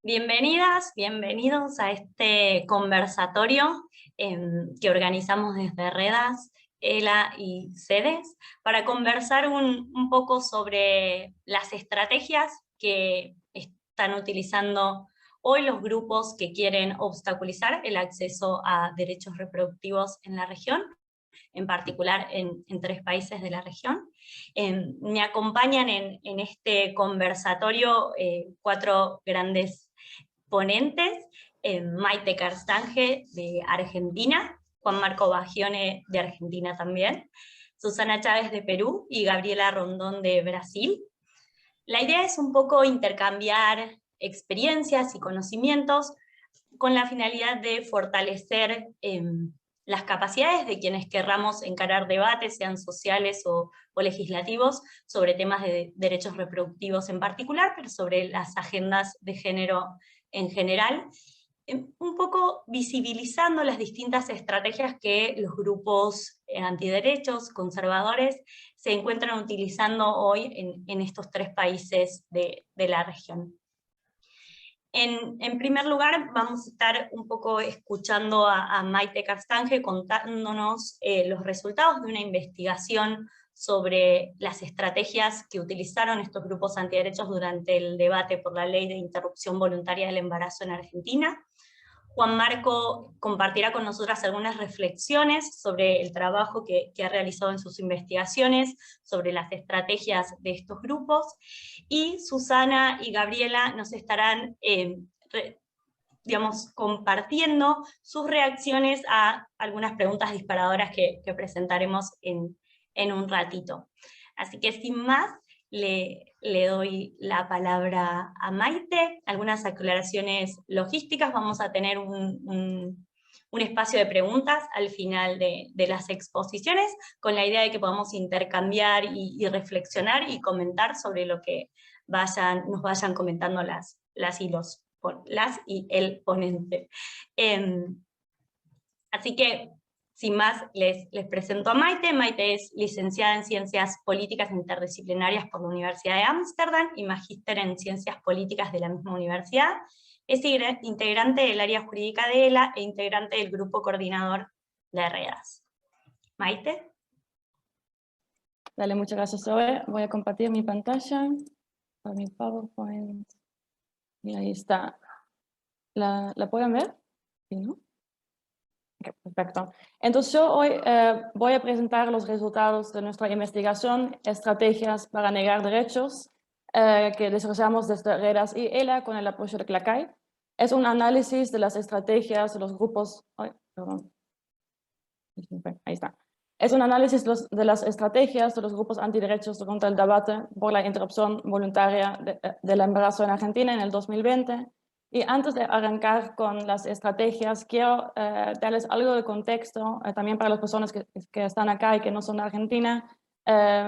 Bienvenidas, bienvenidos a este conversatorio que organizamos desde Redas, ELA y CEDES para conversar un poco sobre las estrategias que están utilizando hoy los grupos que quieren obstaculizar el acceso a derechos reproductivos en la región, en particular en 3 países de la región. Me acompañan en este conversatorio 4 grandes ponentes, Maite Carstange de Argentina, Juan Marco Bagione de Argentina también, Susana Chávez de Perú y Gabriela Rondón de Brasil. La idea es un poco intercambiar experiencias y conocimientos con la finalidad de fortalecer las capacidades de quienes querramos encarar debates, sean sociales o legislativos, sobre temas de derechos reproductivos en particular, pero sobre las agendas de género en general, un poco visibilizando las distintas estrategias que los grupos antiderechos, conservadores, se encuentran utilizando hoy en estos 3 países de la región. En primer lugar, vamos a estar un poco escuchando a Maite Carstange contándonos los resultados de una investigación sobre las estrategias que utilizaron estos grupos antiderechos durante el debate por la ley de interrupción voluntaria del embarazo en Argentina. Juan Marco compartirá con nosotras algunas reflexiones sobre el trabajo que ha realizado en sus investigaciones, sobre las estrategias de estos grupos, y Susana y Gabriela nos estarán compartiendo sus reacciones a algunas preguntas disparadoras que presentaremos en un ratito. Así que sin más, le doy la palabra a Maite. Algunas aclaraciones logísticas. Vamos a tener un espacio de preguntas al final de las exposiciones, con la idea de que podamos intercambiar y reflexionar y comentar sobre lo que nos vayan comentando las y el ponente. Así que, sin más, les presento a Maite. Maite es licenciada en Ciencias Políticas Interdisciplinarias por la Universidad de Ámsterdam y magíster en Ciencias Políticas de la misma universidad. Es integrante del área jurídica de ELA e integrante del grupo coordinador de Redas. Maite. Dale, muchas gracias, Zoe. Voy a compartir mi pantalla para mi PowerPoint. Y ahí está. ¿La pueden ver? ¿Sí, no? Okay, perfecto. Entonces yo hoy voy a presentar los resultados de nuestra investigación, estrategias para negar derechos, que desarrollamos desde Redas y ELA con el apoyo de CLACAI. Es un análisis de las estrategias de los grupos... Ay, perdón. Ahí está. Es un análisis de las estrategias de los grupos antiderechos durante el debate por la interrupción voluntaria del embarazo en Argentina en el 2020. Y antes de arrancar con las estrategias, quiero darles algo de contexto también para las personas que están acá y que no son de Argentina,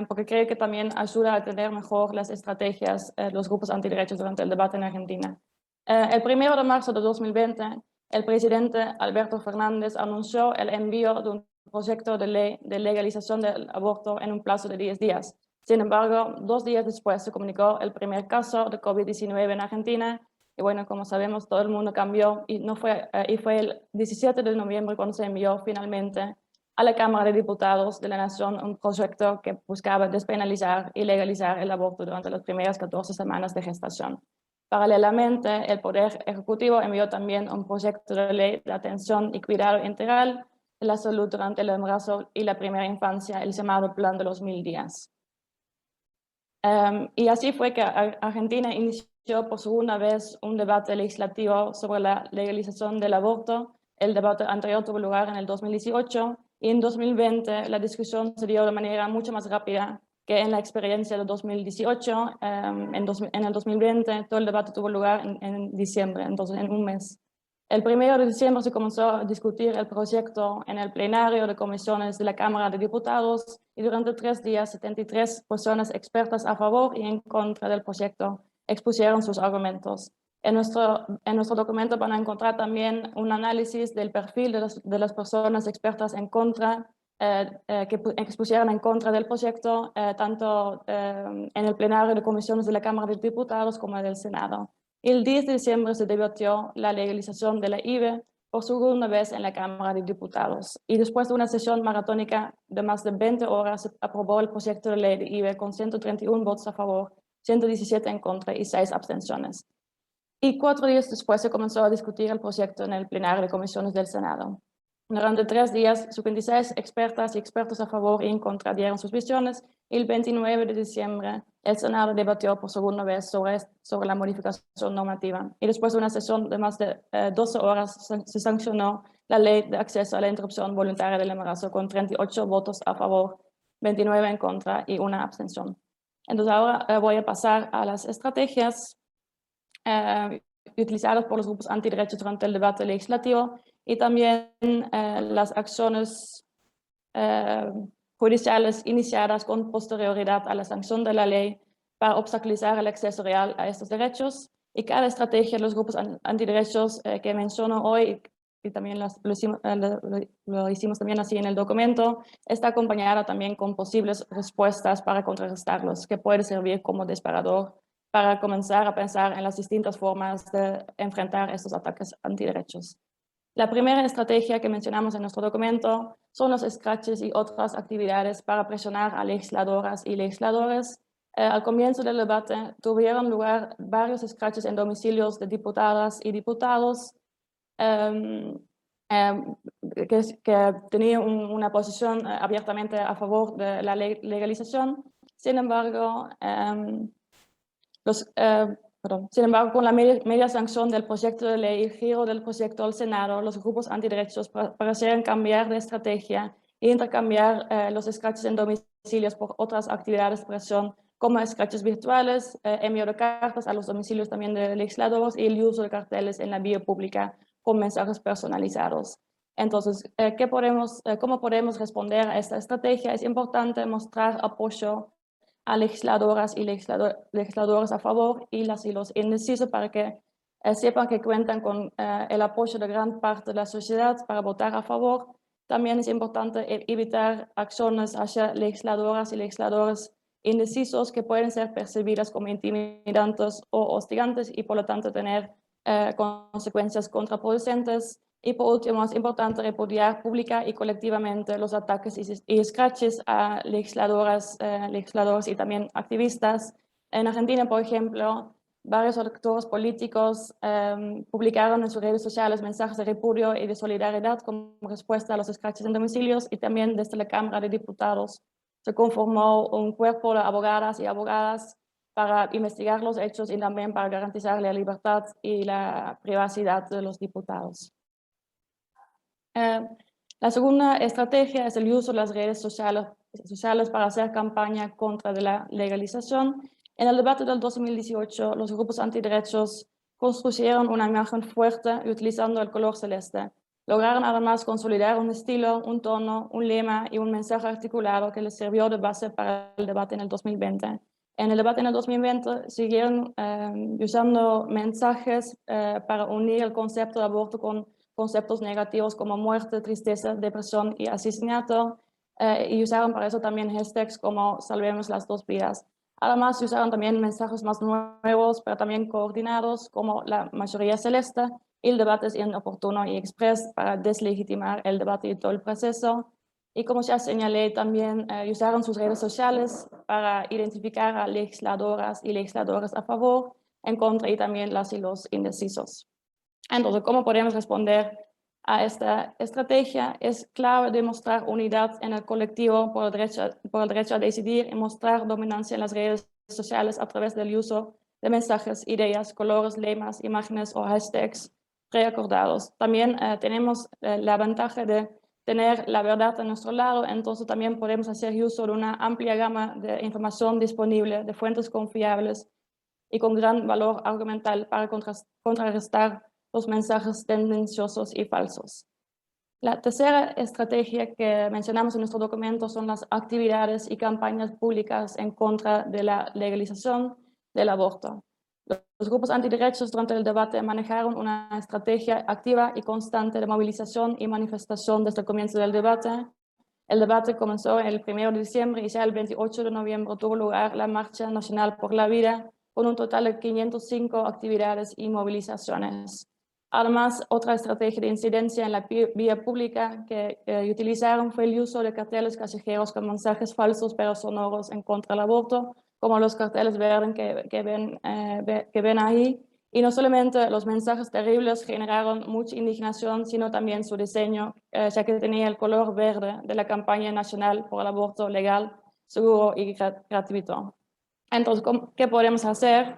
porque creo que también ayuda a entender mejor las estrategias de los grupos antiderechos durante el debate en Argentina. El 1 de marzo de 2020, el presidente Alberto Fernández anunció el envío de un proyecto de ley de legalización del aborto en un plazo de 10 días. Sin embargo, 2 días después se comunicó el primer caso de COVID-19 en Argentina. Y bueno, como sabemos, todo el mundo cambió y fue el 17 de noviembre cuando se envió finalmente a la Cámara de Diputados de la Nación un proyecto que buscaba despenalizar y legalizar el aborto durante las primeras 14 semanas de gestación. Paralelamente, el Poder Ejecutivo envió también un proyecto de ley de atención y cuidado integral de la salud durante el embarazo y la primera infancia, el llamado Plan de los 1000 días. Y así fue que Argentina inició por segunda vez un debate legislativo sobre la legalización del aborto. El debate anterior tuvo lugar en el 2018 y en 2020 la discusión se dio de manera mucho más rápida que en la experiencia de 2018. En el 2020 todo el debate tuvo lugar en diciembre, entonces en un mes. El 1 de diciembre se comenzó a discutir el proyecto en el plenario de comisiones de la Cámara de Diputados y durante 3 días 73 personas expertas a favor y en contra del proyecto expusieron sus argumentos. En nuestro documento van a encontrar también un análisis del perfil de las personas expertas en contra, que expusieron en contra del proyecto, tanto en el plenario de comisiones de la Cámara de Diputados como del Senado. El 10 de diciembre se debatió la legalización de la IVE por segunda vez en la Cámara de Diputados. Y después de una sesión maratónica de más de 20 horas, se aprobó el proyecto de ley de IVE con 131 votos a favor, 117 en contra y 6 abstenciones. Y 4 días después se comenzó a discutir el proyecto en el plenario de comisiones del Senado. Durante 3 días, 56 expertas y expertos a favor y en contra dieron sus visiones, y el 29 de diciembre el Senado debatió por segunda vez sobre la modificación normativa. Y después de una sesión de más de 12 horas se sancionó la ley de acceso a la interrupción voluntaria del embarazo con 38 votos a favor, 29 en contra y una abstención. Entonces ahora voy a pasar a las estrategias utilizadas por los grupos antiderechos durante el debate legislativo y también las acciones judiciales iniciadas con posterioridad a la sanción de la ley para obstaculizar el acceso real a estos derechos. Y cada estrategia de los grupos antiderechos que menciono hoy, y también lo hicimos también así en el documento, está acompañada también con posibles respuestas para contrarrestarlos, que puede servir como disparador para comenzar a pensar en las distintas formas de enfrentar estos ataques antiderechos. La primera estrategia que mencionamos en nuestro documento son los scratches y otras actividades para presionar a legisladoras y legisladores. Al comienzo del debate tuvieron lugar varios scratches en domicilios de diputadas y diputados que tenían una posición abiertamente a favor de la legalización. Sin embargo, Sin embargo, con la media sanción del proyecto de ley y giro del proyecto al Senado, los grupos antiderechos parecieron cambiar de estrategia e intercambiar los scratches en domicilios por otras actividades de presión, como scratches virtuales, envío de cartas a los domicilios también de legisladores y el uso de carteles en la vía pública con mensajes personalizados. Entonces, ¿cómo podemos responder a esta estrategia? Es importante mostrar apoyo a legisladoras y legisladores a favor y los indecisos para que sepan que cuentan con el apoyo de gran parte de la sociedad para votar a favor. También es importante evitar acciones hacia legisladoras y legisladores indecisos que pueden ser percibidas como intimidantes o hostigantes y por lo tanto tener consecuencias contraproducentes. Y por último, es importante repudiar pública y colectivamente los ataques y scratches a legisladoras, legisladores y también activistas. En Argentina, por ejemplo, varios actores políticos publicaron en sus redes sociales mensajes de repudio y de solidaridad como respuesta a los scratches en domicilios, y también desde la Cámara de Diputados se conformó un cuerpo de abogadas y abogadas para investigar los hechos y también para garantizar la libertad y la privacidad de los diputados. La segunda estrategia es el uso de las redes sociales para hacer campaña contra la legalización. En el debate del 2018, los grupos antiderechos construyeron una imagen fuerte utilizando el color celeste. Lograron además consolidar un estilo, un tono, un lema y un mensaje articulado que les sirvió de base para el debate en el 2020. En el debate en el 2020 siguieron usando mensajes para unir el concepto de aborto con conceptos negativos como muerte, tristeza, depresión y asesinato, y usaron para eso también hashtags como salvemos las dos vidas. Además, usaron también mensajes más nuevos, pero también coordinados, como la mayoría celeste y el debate es inoportuno y express, para deslegitimar el debate y todo el proceso. Y como ya señalé, también usaron sus redes sociales para identificar a legisladoras y legisladores a favor, en contra y también las y los indecisos. Entonces, ¿cómo podemos responder a esta estrategia? Es clave demostrar unidad en el colectivo por el derecho a decidir y mostrar dominancia en las redes sociales a través del uso de mensajes, ideas, colores, lemas, imágenes o hashtags preacordados. También tenemos la ventaja de tener la verdad a nuestro lado, entonces también podemos hacer uso de una amplia gama de información disponible, de fuentes confiables y con gran valor argumental para contrarrestar los mensajes tendenciosos y falsos. La tercera estrategia que mencionamos en nuestro documento son las actividades y campañas públicas en contra de la legalización del aborto. Los grupos antiderechos durante el debate manejaron una estrategia activa y constante de movilización y manifestación desde el comienzo del debate. El debate comenzó el 1 de diciembre y ya el 28 de noviembre tuvo lugar la Marcha Nacional por la Vida, con un total de 505 actividades y movilizaciones. Además, otra estrategia de incidencia en la vía pública que utilizaron fue el uso de carteles callejeros con mensajes falsos pero sonoros en contra del aborto, como los carteles verdes que ven ahí. Y no solamente los mensajes terribles generaron mucha indignación, sino también su diseño, ya que tenía el color verde de la campaña nacional por el aborto legal, seguro y gratuito. Entonces, ¿qué podemos hacer?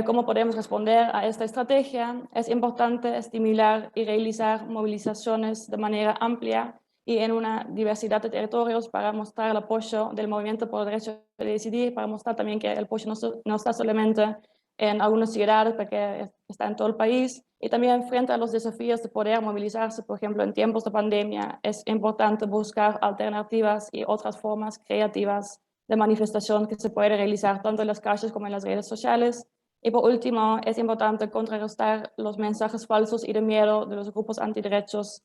¿Cómo podemos responder a esta estrategia? Es importante estimular y realizar movilizaciones de manera amplia y en una diversidad de territorios para mostrar el apoyo del movimiento por el derecho de decidir, para mostrar también que el apoyo no está solamente en algunas ciudades, porque está en todo el país. Y también frente a los desafíos de poder movilizarse, por ejemplo, en tiempos de pandemia, es importante buscar alternativas y otras formas creativas de manifestación que se puede realizar tanto en las calles como en las redes sociales. Y por último, es importante contrarrestar los mensajes falsos y de miedo de los grupos antiderechos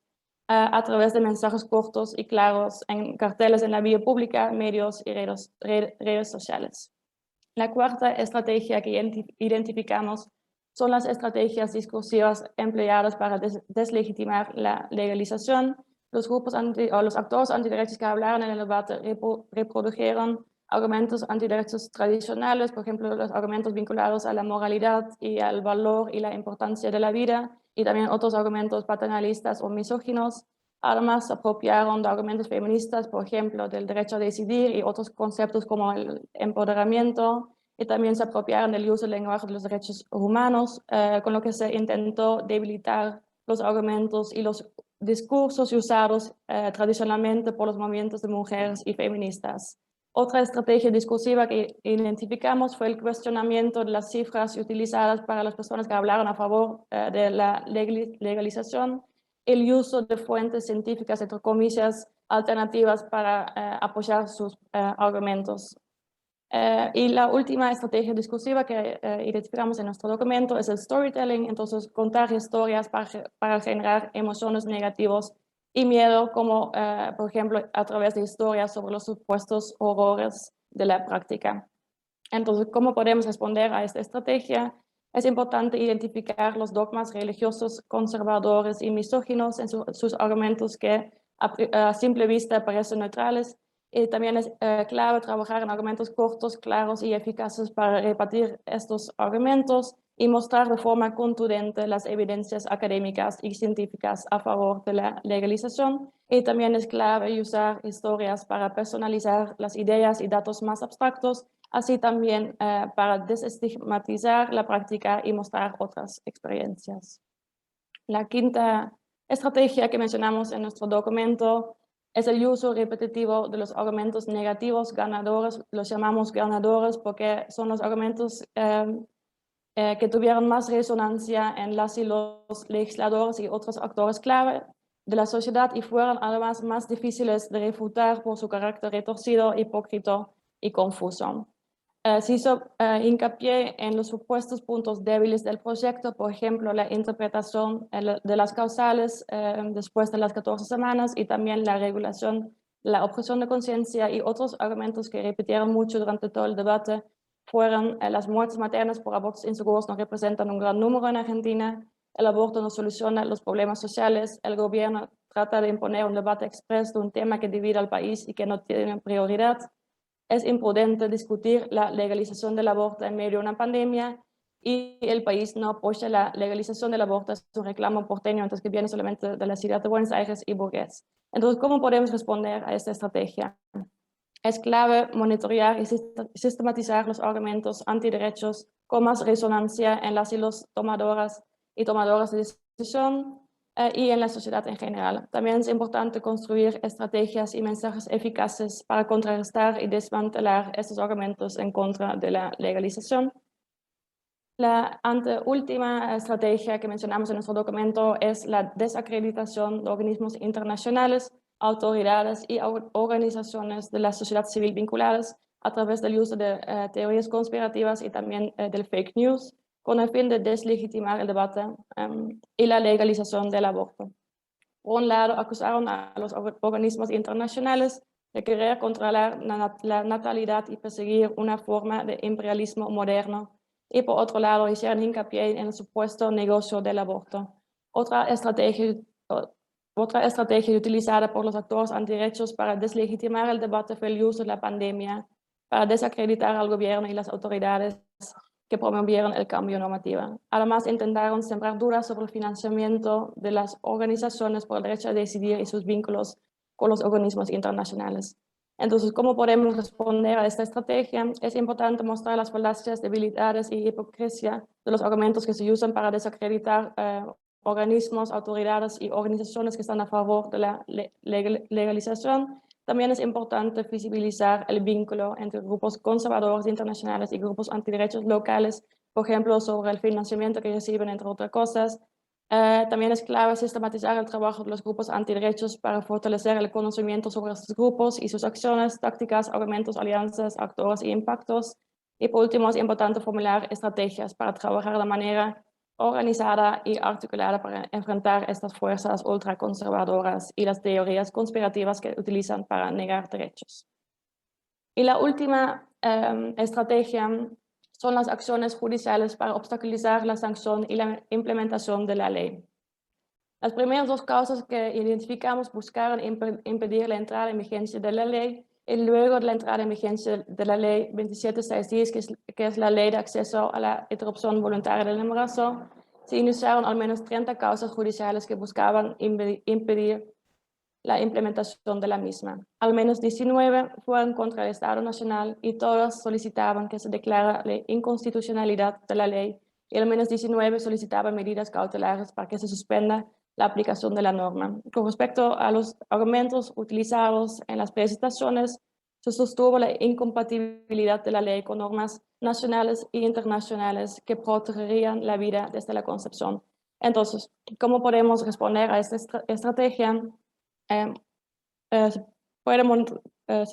a través de mensajes cortos y claros en carteles en la vía pública, medios y redes sociales. La cuarta estrategia que identificamos son las estrategias discursivas empleadas para deslegitimar la legalización. Los actores antiderechos que hablaron en el debate reprodujeron argumentos antiderechos tradicionales, por ejemplo, los argumentos vinculados a la moralidad y al valor y la importancia de la vida, y también otros argumentos paternalistas o misóginos. Además, se apropiaron de argumentos feministas, por ejemplo, del derecho a decidir y otros conceptos como el empoderamiento, y también se apropiaron del uso del lenguaje de los derechos humanos, con lo que se intentó debilitar los argumentos y los discursos usados tradicionalmente por los movimientos de mujeres y feministas. Otra estrategia discursiva que identificamos fue el cuestionamiento de las cifras utilizadas para las personas que hablaron a favor de la legalización, el uso de fuentes científicas, entre comillas, alternativas para apoyar sus argumentos. Y la última estrategia discursiva que identificamos en nuestro documento es el storytelling, entonces contar historias para generar emociones negativas y miedo, como por ejemplo a través de historias sobre los supuestos horrores de la práctica. Entonces, ¿cómo podemos responder a esta estrategia? Es importante identificar los dogmas religiosos conservadores y misóginos en sus argumentos que a simple vista parecen neutrales. Y también es clave trabajar en argumentos cortos, claros y eficaces para rebatir estos argumentos y mostrar de forma contundente las evidencias académicas y científicas a favor de la legalización. Y también es clave usar historias para personalizar las ideas y datos más abstractos, así también para desestigmatizar la práctica y mostrar otras experiencias. La quinta estrategia que mencionamos en nuestro documento es el uso repetitivo de los argumentos negativos ganadores. Los llamamos ganadores porque son los argumentos que tuvieron más resonancia en las y los legisladores y otros actores clave de la sociedad y fueron además más difíciles de refutar por su carácter retorcido, hipócrita y confuso. Se hizo hincapié en los supuestos puntos débiles del proyecto, por ejemplo, la interpretación de las causales después de las 14 semanas y también la regulación, la objeción de conciencia y otros argumentos que repitieron mucho durante todo el debate fueron las muertes maternas por abortos inseguros no representan un gran número en Argentina, el aborto no soluciona los problemas sociales, el gobierno trata de imponer un debate expreso de un tema que divide al país y que no tiene prioridad. Es imprudente discutir la legalización del aborto en medio de una pandemia y el país no apoya la legalización del aborto, es un reclamo porteño, entonces que viene solamente de la ciudad de Buenos Aires y burgués. Entonces, ¿cómo podemos responder a esta estrategia? Es clave monitorear y sistematizar los argumentos antiderechos con más resonancia en las y los tomadoras y tomadoras de decisión y en la sociedad en general. También es importante construir estrategias y mensajes eficaces para contrarrestar y desmantelar estos argumentos en contra de la legalización. La anteúltima estrategia que mencionamos en nuestro documento es la desacreditación de organismos internacionales, autoridades y organizaciones de la sociedad civil vinculadas a través del uso de teorías conspirativas y también del fake news, con el fin de deslegitimar el debate y la legalización del aborto. Por un lado, acusaron a los organismos internacionales de querer controlar la natalidad y perseguir una forma de imperialismo moderno y por otro lado hicieron hincapié en el supuesto negocio del aborto. Otra estrategia utilizada por los actores antiderechos para deslegitimar el debate fue el uso de la pandemia para desacreditar al gobierno y las autoridades que promovieron el cambio normativo. Además, intentaron sembrar dudas sobre el financiamiento de las organizaciones por el derecho a decidir y sus vínculos con los organismos internacionales. Entonces, ¿cómo podemos responder a esta estrategia? Es importante mostrar las falacias, debilidades y hipocresía de los argumentos que se usan para desacreditar organismos, autoridades y organizaciones que están a favor de la legalización. También es importante visibilizar el vínculo entre grupos conservadores internacionales y grupos antiderechos locales, por ejemplo, sobre el financiamiento que reciben, entre otras cosas. También es clave sistematizar el trabajo de los grupos antiderechos para fortalecer el conocimiento sobre estos grupos y sus acciones, tácticas, argumentos, alianzas, actores y impactos. Y por último, es importante formular estrategias para trabajar de manera organizada y articulada para enfrentar estas fuerzas ultraconservadoras y las teorías conspirativas que utilizan para negar derechos. Y la última estrategia son las acciones judiciales para obstaculizar la sanción y la implementación de la ley. Las primeras dos causas que identificamos buscaron impedir la entrada en vigencia de la ley y luego de la entrada en vigencia de la ley 27610, que es la ley de acceso a la interrupción voluntaria del embarazo, se iniciaron al menos 30 causas judiciales que buscaban impedir la implementación de la misma. Al menos 19 fueron contra el Estado Nacional y todas solicitaban que se declara la inconstitucionalidad de la ley y al menos 19 solicitaban medidas cautelares para que se suspenda la aplicación de la norma. Con respecto a los argumentos utilizados en las presentaciones, se sostuvo la incompatibilidad de la ley con normas nacionales e internacionales que protegerían la vida desde la concepción. Entonces, ¿cómo podemos responder a esta estrategia? Se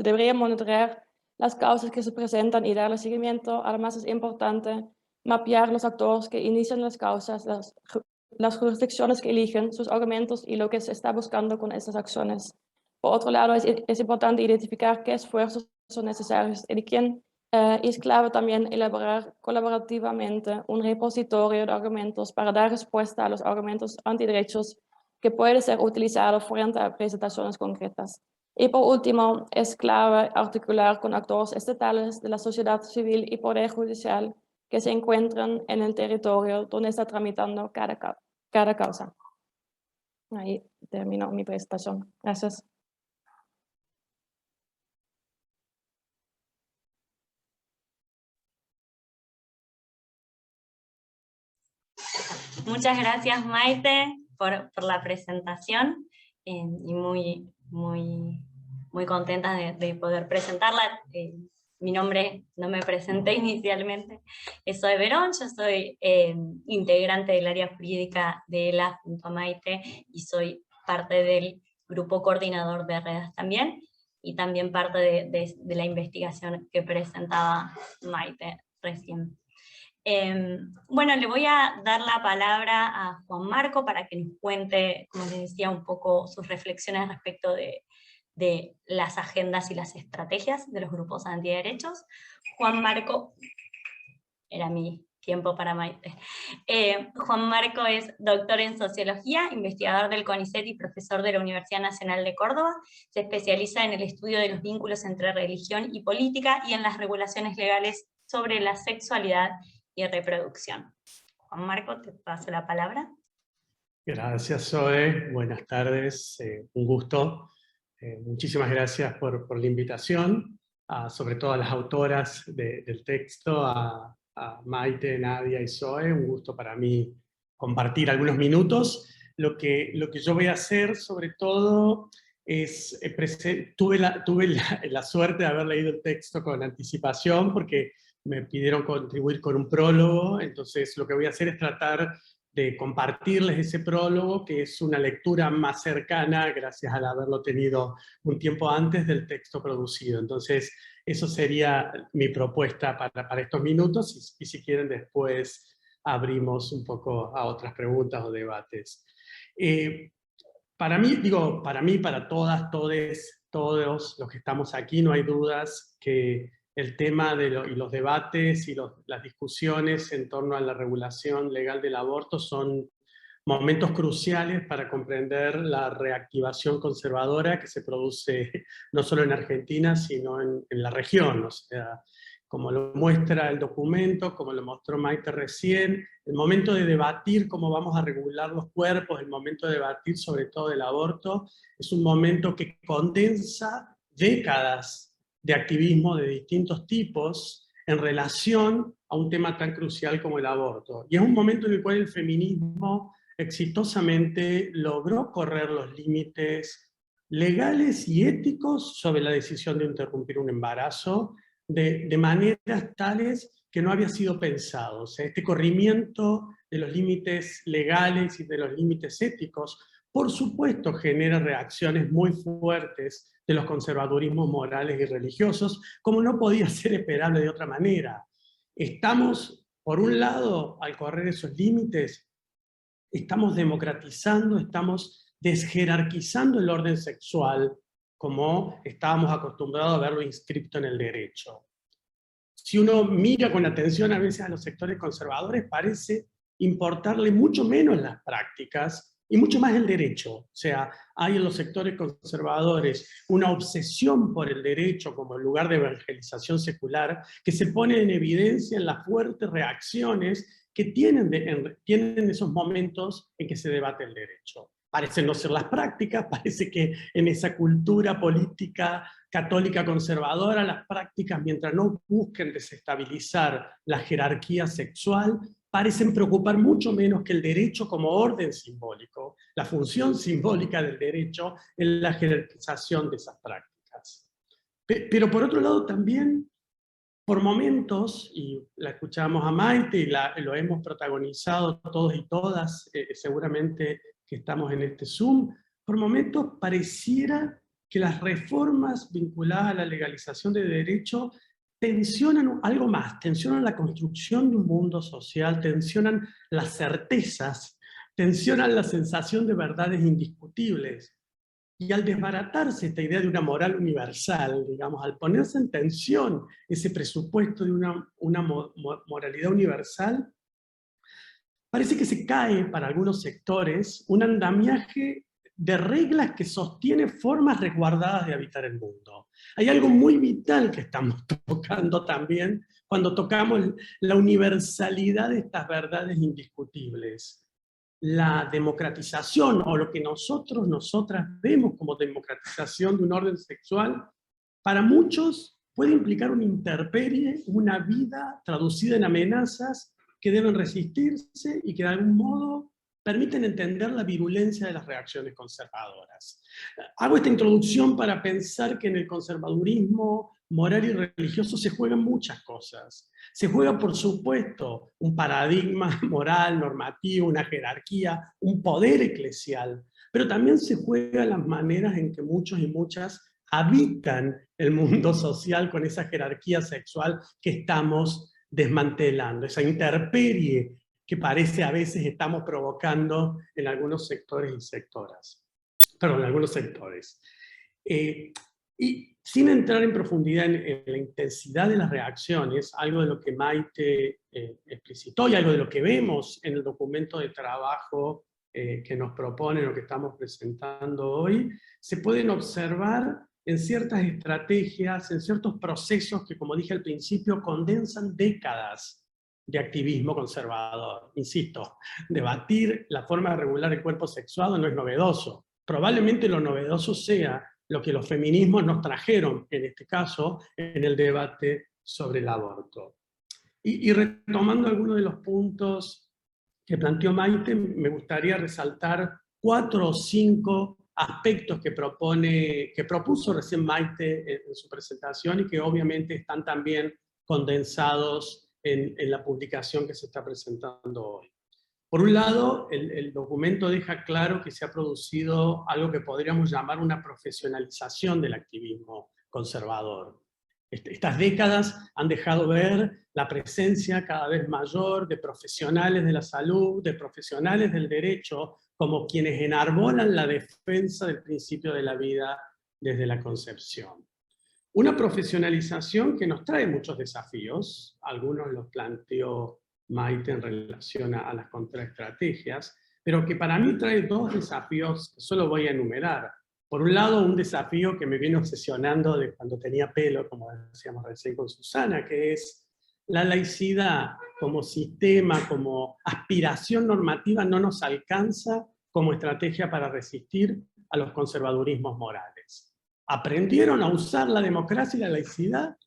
debería monitorear las causas que se presentan y darle seguimiento. Además, es importante mapear los actores que inician las causas, las jurisdicciones que eligen, sus argumentos y lo que se está buscando con estas acciones. Por otro lado, es importante identificar qué esfuerzos son necesarios y de quién. Es clave también elaborar colaborativamente un repositorio de argumentos para dar respuesta a los argumentos antiderechos que puede ser utilizado frente a presentaciones concretas. Y por último, es clave articular con actores estatales de la sociedad civil y poder judicial que se encuentran en el territorio donde está tramitando cada causa. Ahí termino mi presentación. Gracias. Muchas gracias, Maite, por la presentación y muy contenta de poder presentarla. Mi nombre, no me presenté inicialmente, soy Verón, yo soy integrante del área jurídica de ELA junto a Maite y soy parte del grupo coordinador de redes también, y también parte de la investigación que presentaba Maite recién. Bueno, le voy a dar la palabra a Juan Marco para que nos cuente, como les decía, un poco sus reflexiones respecto de las agendas y las estrategias de los grupos antiderechos. Juan Marco, era mi tiempo para Maite. Juan Marco es doctor en Sociología, investigador del CONICET y profesor de la Universidad Nacional de Córdoba. Se especializa en el estudio de los vínculos entre religión y política y en las regulaciones legales sobre la sexualidad y reproducción. Juan Marco, te paso la palabra. Gracias, Zoe. Buenas tardes. Un gusto. Muchísimas gracias por la invitación, sobre todo a las autoras del texto, a Maite, Nadia y Zoe. Un gusto para mí compartir algunos minutos. Lo que yo voy a hacer, sobre todo, es... tuve la suerte de haber leído el texto con anticipación, porque me pidieron contribuir con un prólogo. Entonces lo que voy a hacer es tratar de compartirles ese prólogo, que es una lectura más cercana, gracias al haberlo tenido un tiempo antes del texto producido. Entonces, eso sería mi propuesta para estos minutos, y si quieren después abrimos un poco a otras preguntas o debates. Para mí, para todas, todos los que estamos aquí, no hay dudas que el tema y los debates y las discusiones en torno a la regulación legal del aborto son momentos cruciales para comprender la reactivación conservadora que se produce no solo en Argentina, sino en la región. O sea, como lo muestra el documento, como lo mostró Maite recién, el momento de debatir cómo vamos a regular los cuerpos, el momento de debatir sobre todo el aborto, es un momento que condensa décadas de activismo de distintos tipos en relación a un tema tan crucial como el aborto. Y es un momento en el cual el feminismo exitosamente logró correr los límites legales y éticos sobre la decisión de interrumpir un embarazo de maneras tales que no había sido pensado. O sea, este corrimiento de los límites legales y de los límites éticos, por supuesto, genera reacciones muy fuertes de los conservadurismos morales y religiosos, como no podía ser esperable de otra manera. Estamos, por un lado, al correr esos límites, estamos democratizando, estamos desjerarquizando el orden sexual, como estábamos acostumbrados a verlo inscripto en el derecho. Si uno mira con atención a veces a los sectores conservadores, parece importarle mucho menos las prácticas y mucho más el derecho. O sea, hay en los sectores conservadores una obsesión por el derecho como lugar de evangelización secular que se pone en evidencia en las fuertes reacciones que tienen esos momentos en que se debate el derecho. Parecen no ser las prácticas, parece que en esa cultura política católica conservadora, las prácticas, mientras no busquen desestabilizar la jerarquía sexual, parecen preocupar mucho menos que el derecho como orden simbólico, la función simbólica del derecho en la jerarquización de esas prácticas. Pero por otro lado también, por momentos, y la escuchamos a Maite y lo hemos protagonizado todos y todas, seguramente que estamos en este Zoom, por momentos pareciera que las reformas vinculadas a la legalización de derecho tensionan algo más, tensionan la construcción de un mundo social, tensionan las certezas, tensionan la sensación de verdades indiscutibles. Y al desbaratarse esta idea de una moral universal, digamos, al ponerse en tensión ese presupuesto de una moralidad universal, parece que se cae para algunos sectores un andamiaje de reglas que sostiene formas resguardadas de habitar el mundo. Hay algo muy vital que estamos tocando también cuando tocamos la universalidad de estas verdades indiscutibles. La democratización, o lo que nosotras vemos como democratización de un orden sexual, para muchos puede implicar una intemperie, una vida traducida en amenazas que deben resistirse y que de algún modo permiten entender la virulencia de las reacciones conservadoras. Hago esta introducción para pensar que en el conservadurismo moral y religioso se juegan muchas cosas. Se juega, por supuesto, un paradigma moral, normativo, una jerarquía, un poder eclesial, pero también se juegan las maneras en que muchos y muchas habitan el mundo social con esa jerarquía sexual que estamos desmantelando, esa intemperie que parece a veces estamos provocando en algunos sectores y sectoras. Perdón, en algunos sectores. Y sin entrar en profundidad en la intensidad de las reacciones, algo de lo que Maite explicitó y algo de lo que vemos en el documento de trabajo que nos proponen o que estamos presentando hoy, se pueden observar en ciertas estrategias, en ciertos procesos que, como dije al principio, condensan décadas de activismo conservador. Insisto, debatir la forma de regular el cuerpo sexuado no es novedoso. Probablemente lo novedoso sea lo que los feminismos nos trajeron, en este caso, en el debate sobre el aborto. Y retomando algunos de los puntos que planteó Maite, me gustaría resaltar 4 o 5 aspectos que propuso recién Maite en su presentación y que obviamente están también condensados en la publicación que se está presentando hoy. Por un lado, el documento deja claro que se ha producido algo que podríamos llamar una profesionalización del activismo conservador. Estas décadas han dejado ver la presencia cada vez mayor de profesionales de la salud, de profesionales del derecho, como quienes enarbolan la defensa del principio de la vida desde la concepción. Una profesionalización que nos trae muchos desafíos, algunos los planteó Maite en relación a las contraestrategias, pero que para mí trae dos desafíos que solo voy a enumerar. Por un lado, un desafío que me viene obsesionando de cuando tenía pelo, como decíamos recién con Susana, que es la laicidad como sistema, como aspiración normativa no nos alcanza como estrategia para resistir a los conservadurismos morales. Aprendieron a usar la democracia y la laicidad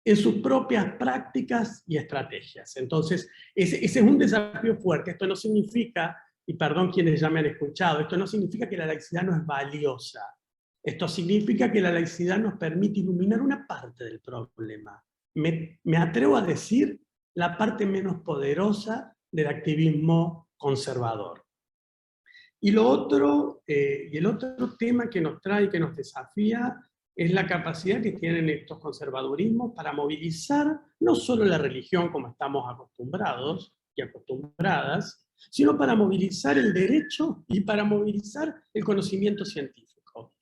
en sus propias prácticas y estrategias. Entonces, ese es un desafío fuerte. Esto no significa, y perdón quienes ya me han escuchado, esto no significa que la laicidad no es valiosa. Esto significa que la laicidad nos permite iluminar una parte del problema. Me atrevo a decir la parte menos poderosa del activismo conservador. Y el otro tema que nos trae, que nos desafía, es la capacidad que tienen estos conservadurismos para movilizar no solo la religión como estamos acostumbrados y acostumbradas, sino para movilizar el derecho y para movilizar el conocimiento científico.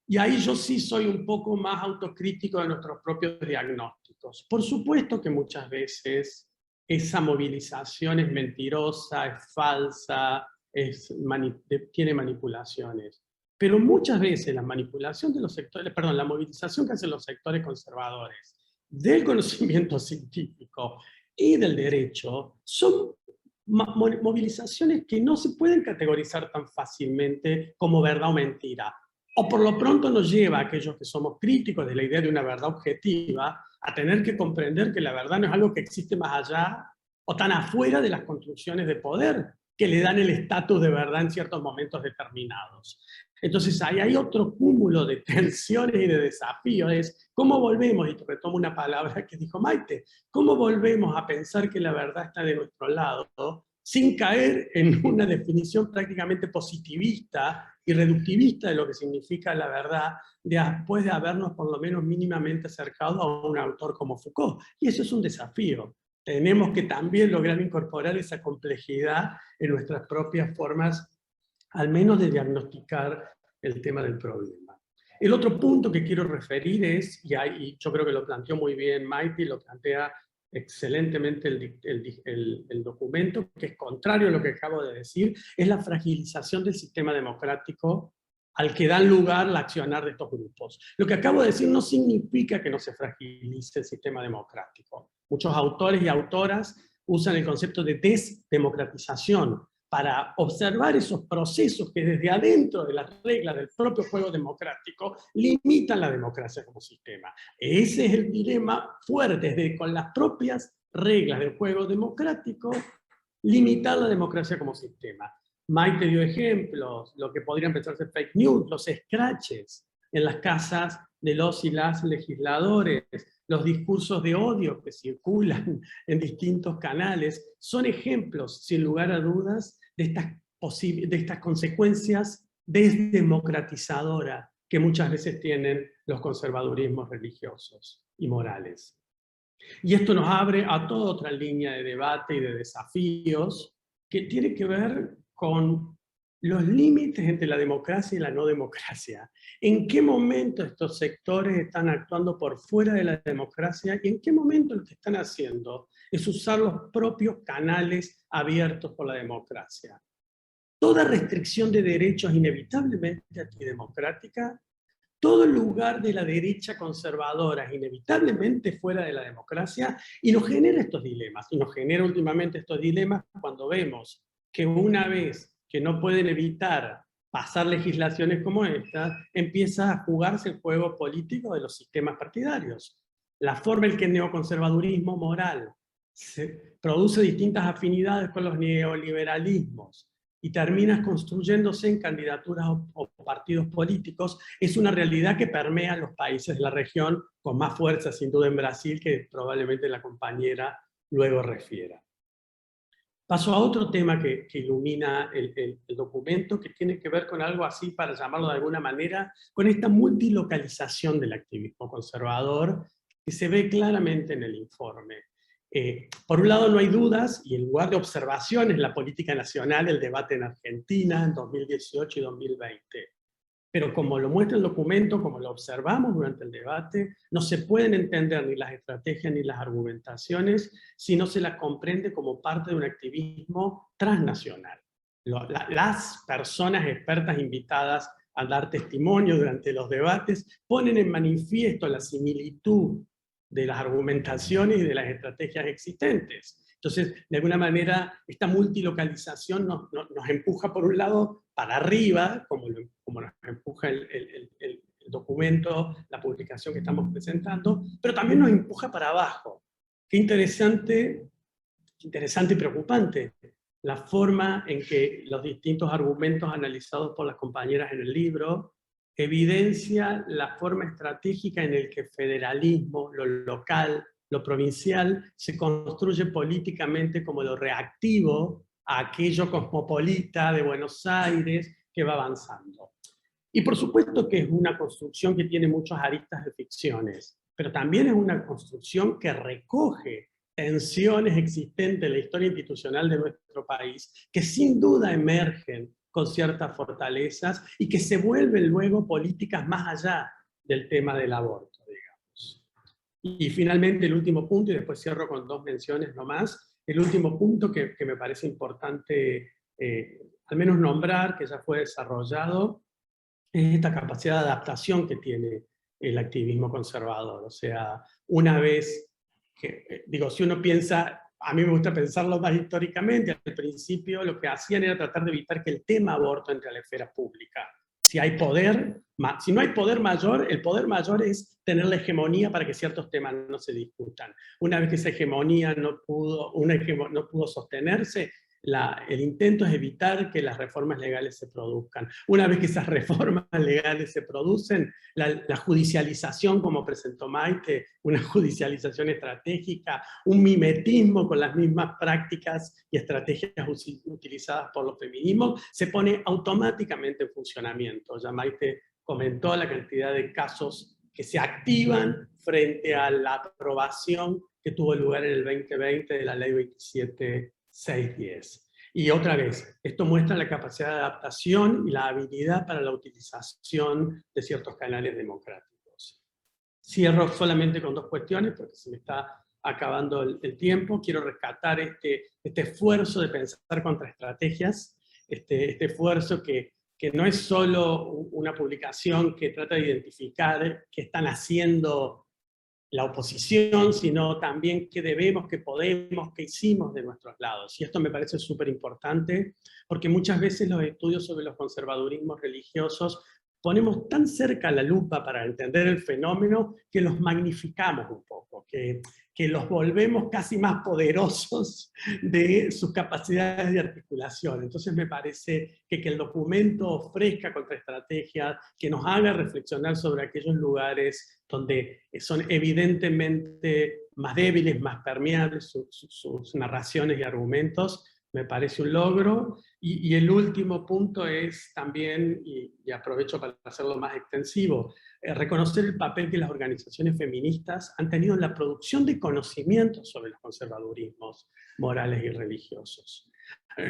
Y ahí yo sí soy un poco más autocrítico de nuestros propios diagnósticos. Por supuesto que muchas veces esa movilización es mentirosa, es falsa, tiene manipulaciones. Pero muchas veces la manipulación de los sectores, perdón, la movilización que hacen los sectores conservadores del conocimiento científico y del derecho son movilizaciones que no se pueden categorizar tan fácilmente como verdad o mentira. O por lo pronto nos lleva a aquellos que somos críticos de la idea de una verdad objetiva a tener que comprender que la verdad no es algo que existe más allá o tan afuera de las construcciones de poder que le dan el estatus de verdad en ciertos momentos determinados. Entonces ahí hay otro cúmulo de tensiones y de desafíos. Es cómo volvemos, y te retomo una palabra que dijo Maite, cómo volvemos a pensar que la verdad está de nuestro lado, sin caer en una definición prácticamente positivista y reductivista de lo que significa la verdad, después de habernos por lo menos mínimamente acercado a un autor como Foucault. Y eso es un desafío. Tenemos que también lograr incorporar esa complejidad en nuestras propias formas, al menos de diagnosticar el tema del problema. El otro punto que quiero referir es, y yo creo que lo planteó muy bien Maite, y lo plantea excelentemente el documento, que es contrario a lo que acabo de decir, es la fragilización del sistema democrático al que dan lugar la accionar de estos grupos. Lo que acabo de decir no significa que no se fragilice el sistema democrático. Muchos autores y autoras usan el concepto de desdemocratización para observar esos procesos que desde adentro de las reglas del propio juego democrático limitan la democracia como sistema. Ese es el dilema fuerte, es de con las propias reglas del juego democrático limitar la democracia como sistema. Maite dio ejemplos, lo que podrían pensarse fake news, los scratches en las casas de los y las legisladores, los discursos de odio que circulan en distintos canales, son ejemplos, sin lugar a dudas, de estas consecuencias desdemocratizadoras que muchas veces tienen los conservadurismos religiosos y morales. Y esto nos abre a toda otra línea de debate y de desafíos que tiene que ver con los límites entre la democracia y la no democracia. ¿En qué momento estos sectores están actuando por fuera de la democracia y en qué momento lo que están haciendo es usar los propios canales abiertos por la democracia? Toda restricción de derechos inevitablemente antidemocrática, todo lugar de la derecha conservadora es inevitablemente fuera de la democracia y nos genera estos dilemas. Y nos genera últimamente estos dilemas cuando vemos que una vez que no pueden evitar pasar legislaciones como esta, empieza a jugarse el juego político de los sistemas partidarios. La forma en que el neoconservadurismo moral produce distintas afinidades con los neoliberalismos y termina construyéndose en candidaturas o partidos políticos, es una realidad que permea los países de la región con más fuerza, sin duda en Brasil, que probablemente la compañera luego refiera. Paso a otro tema que ilumina el documento, que tiene que ver con algo así, para llamarlo de alguna manera, con esta multilocalización del activismo conservador, que se ve claramente en el informe. Por un lado no hay dudas, y en lugar de observaciones, la política nacional, el debate en Argentina en 2018 y 2020. pero como lo muestra el documento, como lo observamos durante el debate, no se pueden entender ni las estrategias ni las argumentaciones si no se las comprende como parte de un activismo transnacional. Las personas expertas invitadas a dar testimonio durante los debates ponen en manifiesto la similitud de las argumentaciones y de las estrategias existentes. Entonces, de alguna manera, esta multilocalización nos empuja por un lado para arriba, como nos empuja el documento, la publicación que estamos presentando, pero también nos empuja para abajo. Qué interesante y preocupante la forma en que los distintos argumentos analizados por las compañeras en el libro evidencia la forma estratégica en la que el federalismo, lo local, lo provincial, se construye políticamente como lo reactivo a aquello cosmopolita de Buenos Aires que va avanzando. Y por supuesto que es una construcción que tiene muchas aristas de ficciones, pero también es una construcción que recoge tensiones existentes en la historia institucional de nuestro país, que sin duda emergen con ciertas fortalezas y que se vuelven luego políticas más allá del tema del aborto, digamos. Y finalmente el último punto, y después cierro con 2 menciones nomás, el último punto que me parece importante al menos nombrar, que ya fue desarrollado, es esta capacidad de adaptación que tiene el activismo conservador. O sea, una vez que, digo, si uno piensa, a mí me gusta pensarlo más históricamente, al principio lo que hacían era tratar de evitar que el tema aborto entre a la esfera pública. Si hay poder, si no hay poder mayor, el poder mayor es tener la hegemonía para que ciertos temas no se discutan. Una vez que esa hegemonía no pudo sostenerse, el intento es evitar que las reformas legales se produzcan. Una vez que esas reformas legales se producen, la judicialización, como presentó Maite, una judicialización estratégica, un mimetismo con las mismas prácticas y estrategias utilizadas por los feminismos, se pone automáticamente en funcionamiento. Ya Maite comentó la cantidad de casos que se activan frente a la aprobación que tuvo lugar en el 2020 de la Ley 27.610. Y otra vez, esto muestra la capacidad de adaptación y la habilidad para la utilización de ciertos canales democráticos. Cierro solamente con 2 cuestiones, porque se me está acabando el tiempo. Quiero rescatar este esfuerzo de pensar contra estrategias, este esfuerzo que no es solo una publicación que trata de identificar qué están haciendo la oposición, sino también qué debemos, qué podemos, qué hicimos de nuestros lados. Y esto me parece súper importante, porque muchas veces los estudios sobre los conservadurismos religiosos ponemos tan cerca la lupa para entender el fenómeno que los magnificamos un poco, que los volvemos casi más poderosos de sus capacidades de articulación. Entonces me parece que el documento ofrezca contraestrategias, que nos haga reflexionar sobre aquellos lugares donde son evidentemente más débiles, más permeables sus narraciones y argumentos, me parece un logro. Y el último punto es también, y aprovecho para hacerlo más extensivo, reconocer el papel que las organizaciones feministas han tenido en la producción de conocimientos sobre los conservadurismos morales y religiosos.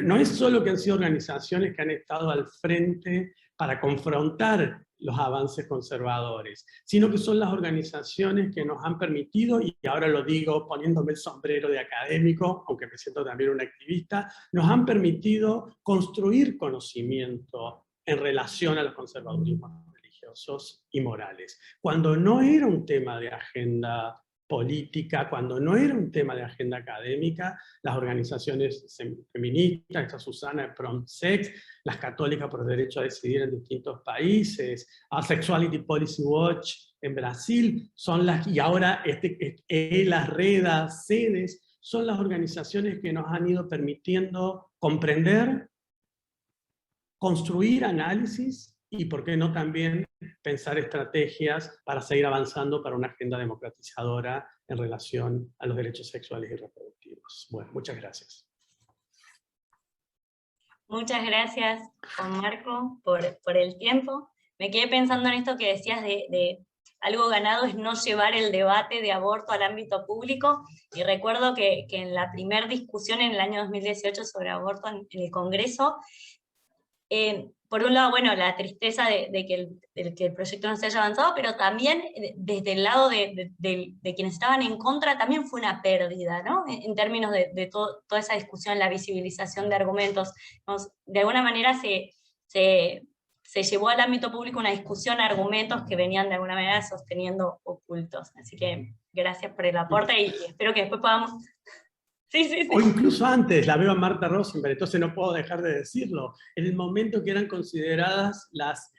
No es solo que han sido organizaciones que han estado al frente para confrontar los avances conservadores, sino que son las organizaciones que nos han permitido, y ahora lo digo poniéndome el sombrero de académico, aunque me siento también un activista, nos han permitido construir conocimiento en relación a los conservadurismos religiosos y morales. Cuando no era un tema de agenda política, cuando no era un tema de agenda académica, las organizaciones feministas, esta Susana Promsex, las católicas por el derecho a decidir en distintos países, Sexuality Policy Watch en Brasil, son las, y ahora las redas, sedes, son las organizaciones que nos han ido permitiendo comprender, construir análisis y, por qué no, también pensar estrategias para seguir avanzando para una agenda democratizadora en relación a los derechos sexuales y reproductivos. Bueno, muchas gracias. Muchas gracias, Juan Marco, por el tiempo. Me quedé pensando en esto que decías de algo ganado es no llevar el debate de aborto al ámbito público, y recuerdo que en la primera discusión en el año 2018 sobre aborto en el Congreso, por un lado, bueno, la tristeza de que el proyecto no se haya avanzado, pero también desde el lado de quienes estaban en contra, también fue una pérdida, ¿no? En términos de toda esa discusión, la visibilización de argumentos. De alguna manera se llevó al ámbito público una discusión, argumentos que venían de alguna manera sosteniendo ocultos. Así que gracias por el aporte y espero que después podamos... Sí. O incluso antes, la veo a Marta Rosenberg, entonces no puedo dejar de decirlo. En el momento que eran consideradas las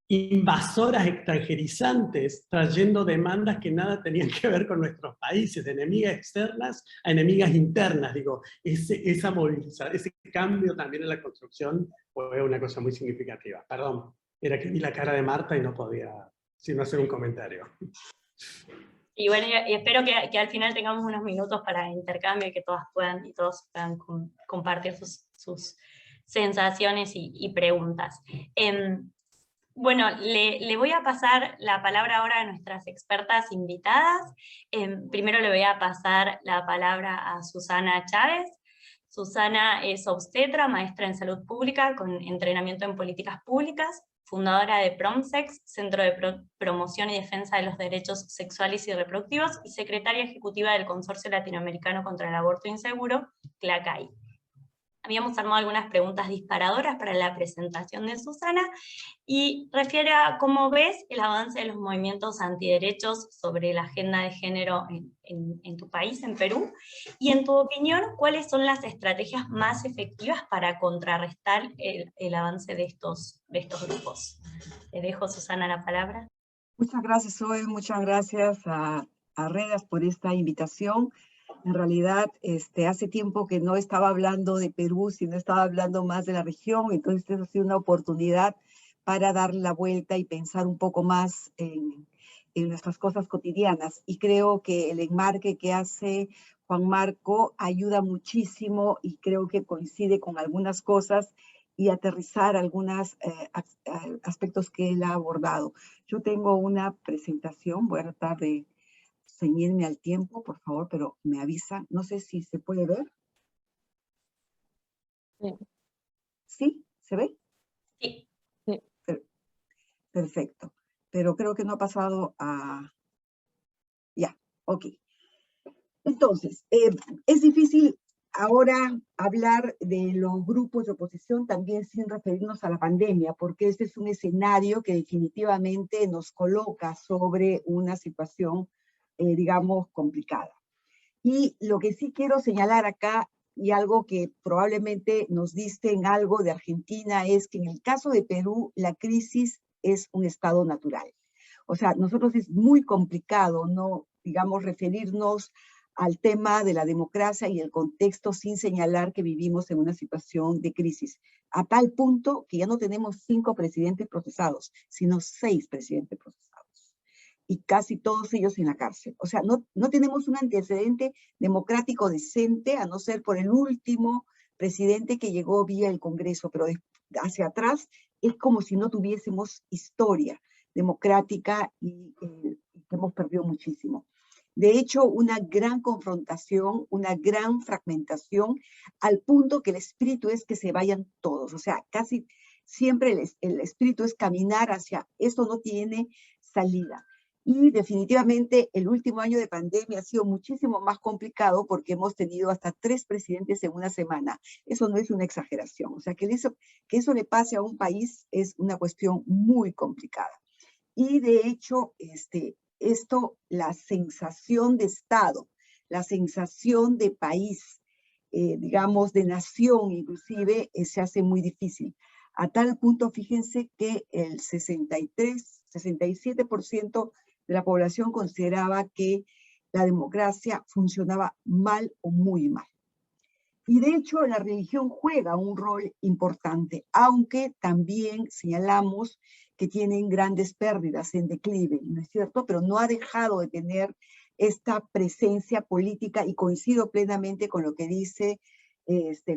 invasoras extranjerizantes, trayendo demandas que nada tenían que ver con nuestros países, de enemigas externas a enemigas internas. Digo, esa movilización, ese cambio también en la construcción fue una cosa muy significativa. Perdón, era que vi la cara de Marta y no podía sino hacer un comentario. Y bueno, y espero que al final tengamos unos minutos para intercambio y que todos puedan compartir sus sensaciones y preguntas. Bueno, le voy a pasar la palabra ahora a nuestras expertas invitadas. Primero le voy a pasar la palabra a Susana Chávez. Susana es obstetra, maestra en salud pública con entrenamiento en políticas públicas, fundadora de PROMSEX, Centro de Promoción y Defensa de los Derechos Sexuales y Reproductivos, y secretaria ejecutiva del Consorcio Latinoamericano contra el Aborto Inseguro, CLACAI. Habíamos armado algunas preguntas disparadoras para la presentación de Susana, y refiere a cómo ves el avance de los movimientos antiderechos sobre la agenda de género en tu país, en Perú, y en tu opinión, ¿cuáles son las estrategias más efectivas para contrarrestar el avance de estos grupos? Te dejo, Susana, la palabra. Muchas gracias, Zoe. Muchas gracias a Redas por esta invitación. En realidad, hace tiempo que no estaba hablando de Perú, sino estaba hablando más de la región, entonces esta ha sido una oportunidad para dar la vuelta y pensar un poco más en nuestras cosas cotidianas. Y creo que el enmarque que hace Juan Marco ayuda muchísimo y creo que coincide con algunas cosas y aterrizar algunos aspectos que él ha abordado. Yo tengo una presentación, voy a tratar de ceñirme al tiempo, por favor, pero me avisan. No sé si se puede ver. Sí. ¿Sí? ¿Se ve? Sí. Perfecto. Pero creo que no ha pasado a... Ya, ok. Entonces, es difícil ahora hablar de los grupos de oposición también sin referirnos a la pandemia, porque este es un escenario que definitivamente nos coloca sobre una situación, digamos, complicada. Y lo que sí quiero señalar acá, y algo que probablemente nos dicen algo de Argentina, es que en el caso de Perú, la crisis es un estado natural. O sea, nosotros es muy complicado, no, digamos, referirnos al tema de la democracia y el contexto sin señalar que vivimos en una situación de crisis, a tal punto que ya no tenemos 5 presidentes procesados, sino 6 presidentes procesados, y casi todos ellos en la cárcel. O sea, no tenemos un antecedente democrático decente, a no ser por el último presidente que llegó vía el Congreso, pero hacia atrás es como si no tuviésemos historia democrática y hemos perdido muchísimo. De hecho, una gran confrontación, una gran fragmentación, al punto que el espíritu es que se vayan todos. O sea, casi siempre el espíritu es caminar hacia esto no tiene salida. Y definitivamente el último año de pandemia ha sido muchísimo más complicado porque hemos tenido hasta 3 presidentes en una semana. Eso no es una exageración. O sea, que eso le pase a un país es una cuestión muy complicada. Y de hecho, la sensación de Estado, la sensación de país, digamos, de nación inclusive, se hace muy difícil. A tal punto, fíjense que el 67% de la población consideraba que la democracia funcionaba mal o muy mal. Y de hecho, la religión juega un rol importante, aunque también señalamos que tienen grandes pérdidas en declive, ¿no es cierto? Pero no ha dejado de tener esta presencia política, y coincido plenamente con lo que dice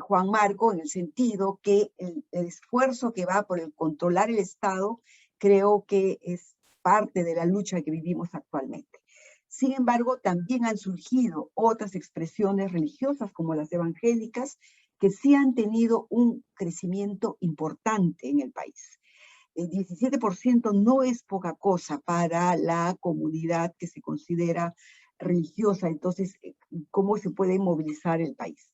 Juan Marco, en el sentido que el esfuerzo que va por el controlar el Estado, creo que es parte de la lucha que vivimos actualmente. Sin embargo, también han surgido otras expresiones religiosas, como las evangélicas, que sí han tenido un crecimiento importante en el país. El 17% no es poca cosa para la comunidad que se considera religiosa. Entonces, ¿cómo se puede movilizar el país?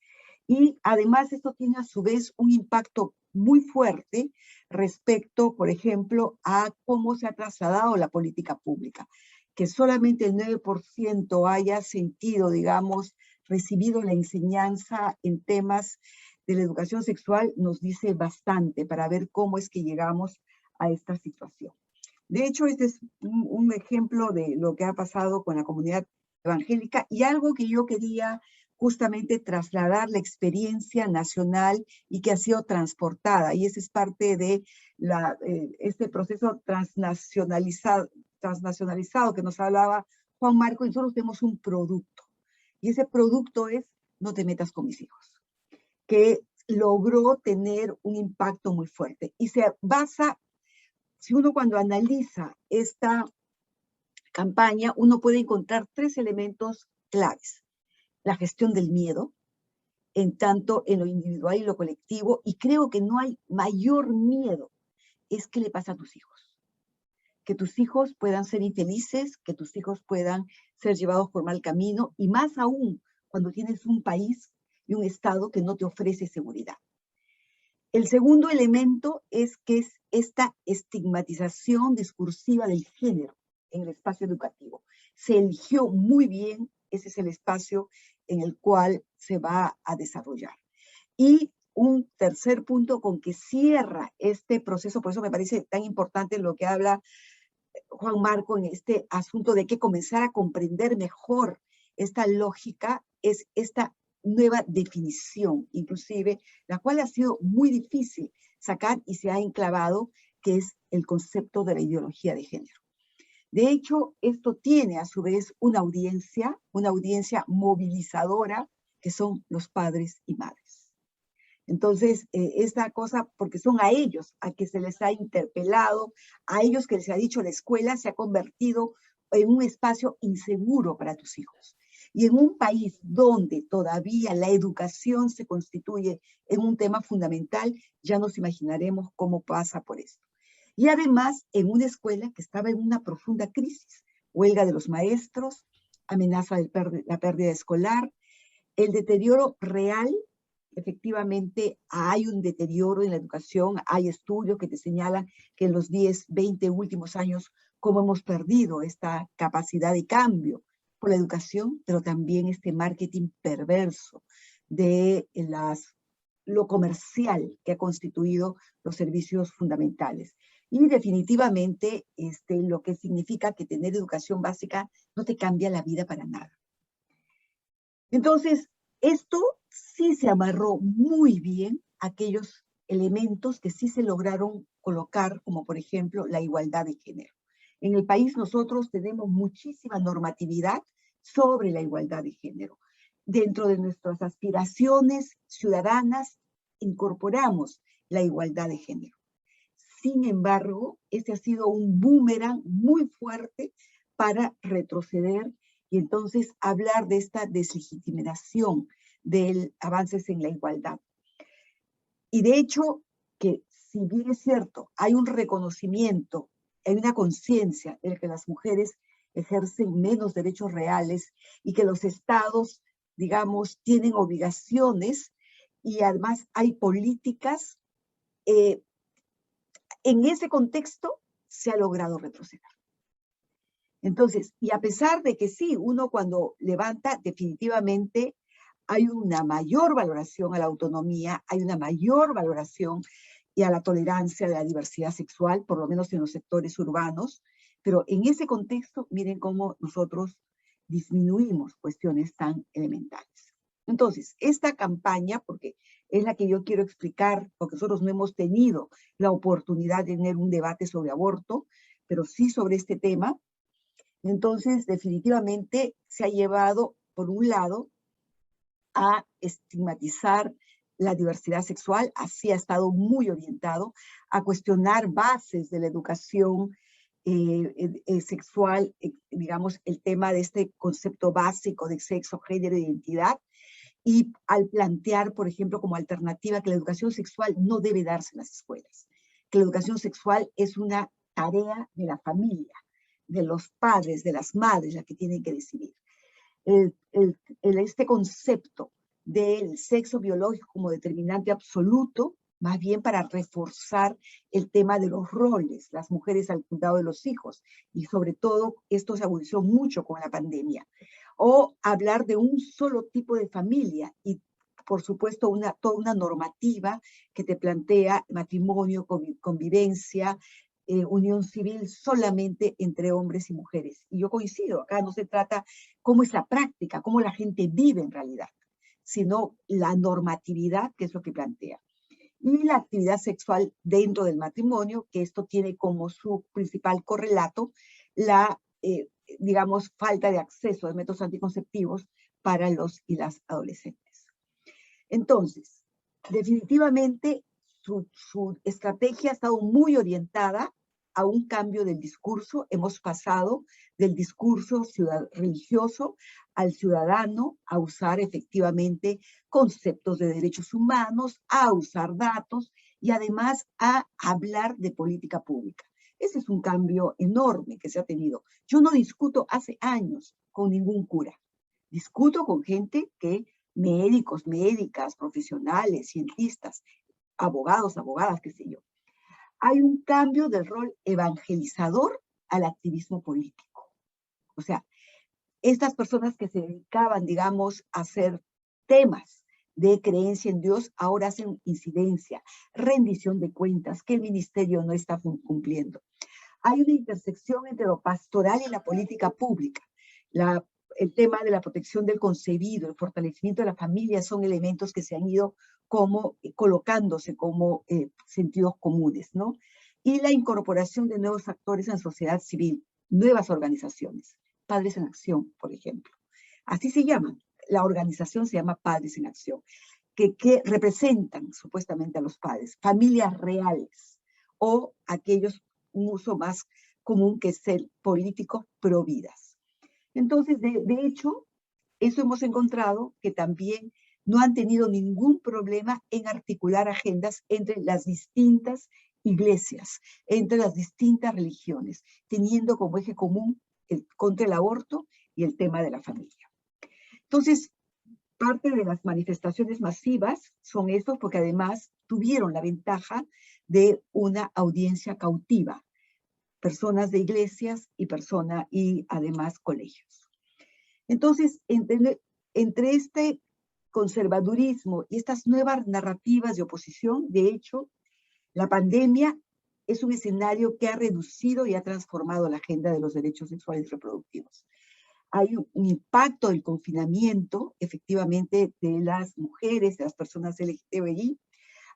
Y además esto tiene a su vez un impacto muy fuerte respecto, por ejemplo, a cómo se ha trasladado la política pública. Que solamente el 9% haya sentido, digamos, recibido la enseñanza en temas de la educación sexual nos dice bastante para ver cómo es que llegamos a esta situación. De hecho, este es un ejemplo de lo que ha pasado con la comunidad evangélica y algo que yo quería justamente trasladar la experiencia nacional y que ha sido transportada. Y ese es parte de este proceso transnacionalizado que nos hablaba Juan Marco, y nosotros tenemos un producto. Y ese producto es No te metas con mis hijos, que logró tener un impacto muy fuerte. Y se basa, si uno cuando analiza esta campaña, uno puede encontrar 3 elementos claves. La gestión del miedo, en tanto en lo individual y lo colectivo, y creo que no hay mayor miedo, es qué le pasa a tus hijos. Que tus hijos puedan ser infelices, que tus hijos puedan ser llevados por mal camino, y más aún cuando tienes un país y un Estado que no te ofrece seguridad. El segundo elemento es que es esta estigmatización discursiva del género en el espacio educativo. Se eligió muy bien, ese es el espacio en el cual se va a desarrollar. Y un tercer punto con que cierra este proceso, por eso me parece tan importante lo que habla Juan Marco en este asunto de que comenzar a comprender mejor esta lógica, es esta nueva definición, inclusive, la cual ha sido muy difícil sacar y se ha enclavado, que es el concepto de la ideología de género. De hecho, esto tiene a su vez una audiencia movilizadora, que son los padres y madres. Entonces, esta cosa, porque son a ellos a que se les ha interpelado, a ellos que les ha dicho la escuela se ha convertido en un espacio inseguro para tus hijos. Y en un país donde todavía la educación se constituye en un tema fundamental, ya nos imaginaremos cómo pasa por esto. Y además, en una escuela que estaba en una profunda crisis, huelga de los maestros, amenaza de la pérdida escolar, el deterioro real. Efectivamente, hay un deterioro en la educación, hay estudios que te señalan que en los 10, 20 últimos años, cómo hemos perdido esta capacidad de cambio por la educación, pero también este marketing perverso de lo comercial que ha constituido los servicios fundamentales. Y definitivamente lo que significa que tener educación básica no te cambia la vida para nada. Entonces, esto sí se amarró muy bien a aquellos elementos que sí se lograron colocar, como por ejemplo la igualdad de género. En el país nosotros tenemos muchísima normatividad sobre la igualdad de género. Dentro de nuestras aspiraciones ciudadanas incorporamos la igualdad de género. Sin embargo, este ha sido un boomerang muy fuerte para retroceder y entonces hablar de esta deslegitimación de avances en la igualdad. Y de hecho, que si bien es cierto, hay un reconocimiento, hay una conciencia de que las mujeres ejercen menos derechos reales y que los estados, digamos, tienen obligaciones y además hay políticas, en ese contexto se ha logrado retroceder. Entonces, y a pesar de que sí, uno cuando levanta definitivamente hay una mayor valoración a la autonomía, hay una mayor valoración y a la tolerancia de la diversidad sexual, por lo menos en los sectores urbanos, pero en ese contexto, miren cómo nosotros disminuimos cuestiones tan elementales. Entonces, esta campaña, porque es la que yo quiero explicar, porque nosotros no hemos tenido la oportunidad de tener un debate sobre aborto, pero sí sobre este tema. Entonces, definitivamente se ha llevado, por un lado, a estigmatizar la diversidad sexual, así ha estado muy orientado a cuestionar bases de la educación sexual, digamos, el tema de este concepto básico de sexo, género e identidad, y al plantear, por ejemplo, como alternativa que la educación sexual no debe darse en las escuelas, que la educación sexual es una tarea de la familia, de los padres, de las madres, las que tienen que decidir. Este concepto del sexo biológico como determinante absoluto, más bien para reforzar el tema de los roles, las mujeres al cuidado de los hijos, y sobre todo esto se agudizó mucho con la pandemia, o hablar de un solo tipo de familia y por supuesto toda una normativa que te plantea matrimonio, convivencia, unión civil solamente entre hombres y mujeres. Y yo coincido, acá no se trata cómo es la práctica, cómo la gente vive en realidad, sino la normatividad, que es lo que plantea. Y la actividad sexual dentro del matrimonio, que esto tiene como su principal correlato la, digamos, falta de acceso a métodos anticonceptivos para los y las adolescentes. Entonces, definitivamente su estrategia ha estado muy orientada a un cambio del discurso. Hemos pasado del discurso religioso al ciudadano a usar efectivamente conceptos de derechos humanos, a usar datos y además a hablar de política pública. Ese es un cambio enorme que se ha tenido. Yo no discuto hace años con ningún cura. Discuto con gente que, médicos, médicas, profesionales, cientistas, abogados, abogadas, qué sé yo. Hay un cambio del rol evangelizador al activismo político. O sea, estas personas que se dedicaban, digamos, a hacer temas de creencia en Dios, ahora hacen incidencia, rendición de cuentas, que el ministerio no está cumpliendo. Hay una intersección entre lo pastoral y la política pública. El tema de la protección del concebido, el fortalecimiento de la familia son elementos que se han ido como colocándose como sentidos comunes, ¿no? Y la incorporación de nuevos actores en sociedad civil, nuevas organizaciones, Padres en Acción, por ejemplo. Así se llaman, la organización se llama Padres en Acción, que representan supuestamente a los padres, familias reales, o aquellos, un uso más común que es el político pro vidas. Entonces, de hecho, eso hemos encontrado que también no han tenido ningún problema en articular agendas entre las distintas iglesias, entre las distintas religiones, teniendo como eje común contra el aborto y el tema de la familia. Entonces, parte de las manifestaciones masivas son estos porque además tuvieron la ventaja de una audiencia cautiva, personas de iglesias y además colegios. Entonces, entre este conservadurismo y estas nuevas narrativas de oposición, de hecho, la pandemia es un escenario que ha reducido y ha transformado la agenda de los derechos sexuales y reproductivos. Hay un impacto del confinamiento, efectivamente, de las mujeres, de las personas LGTBI.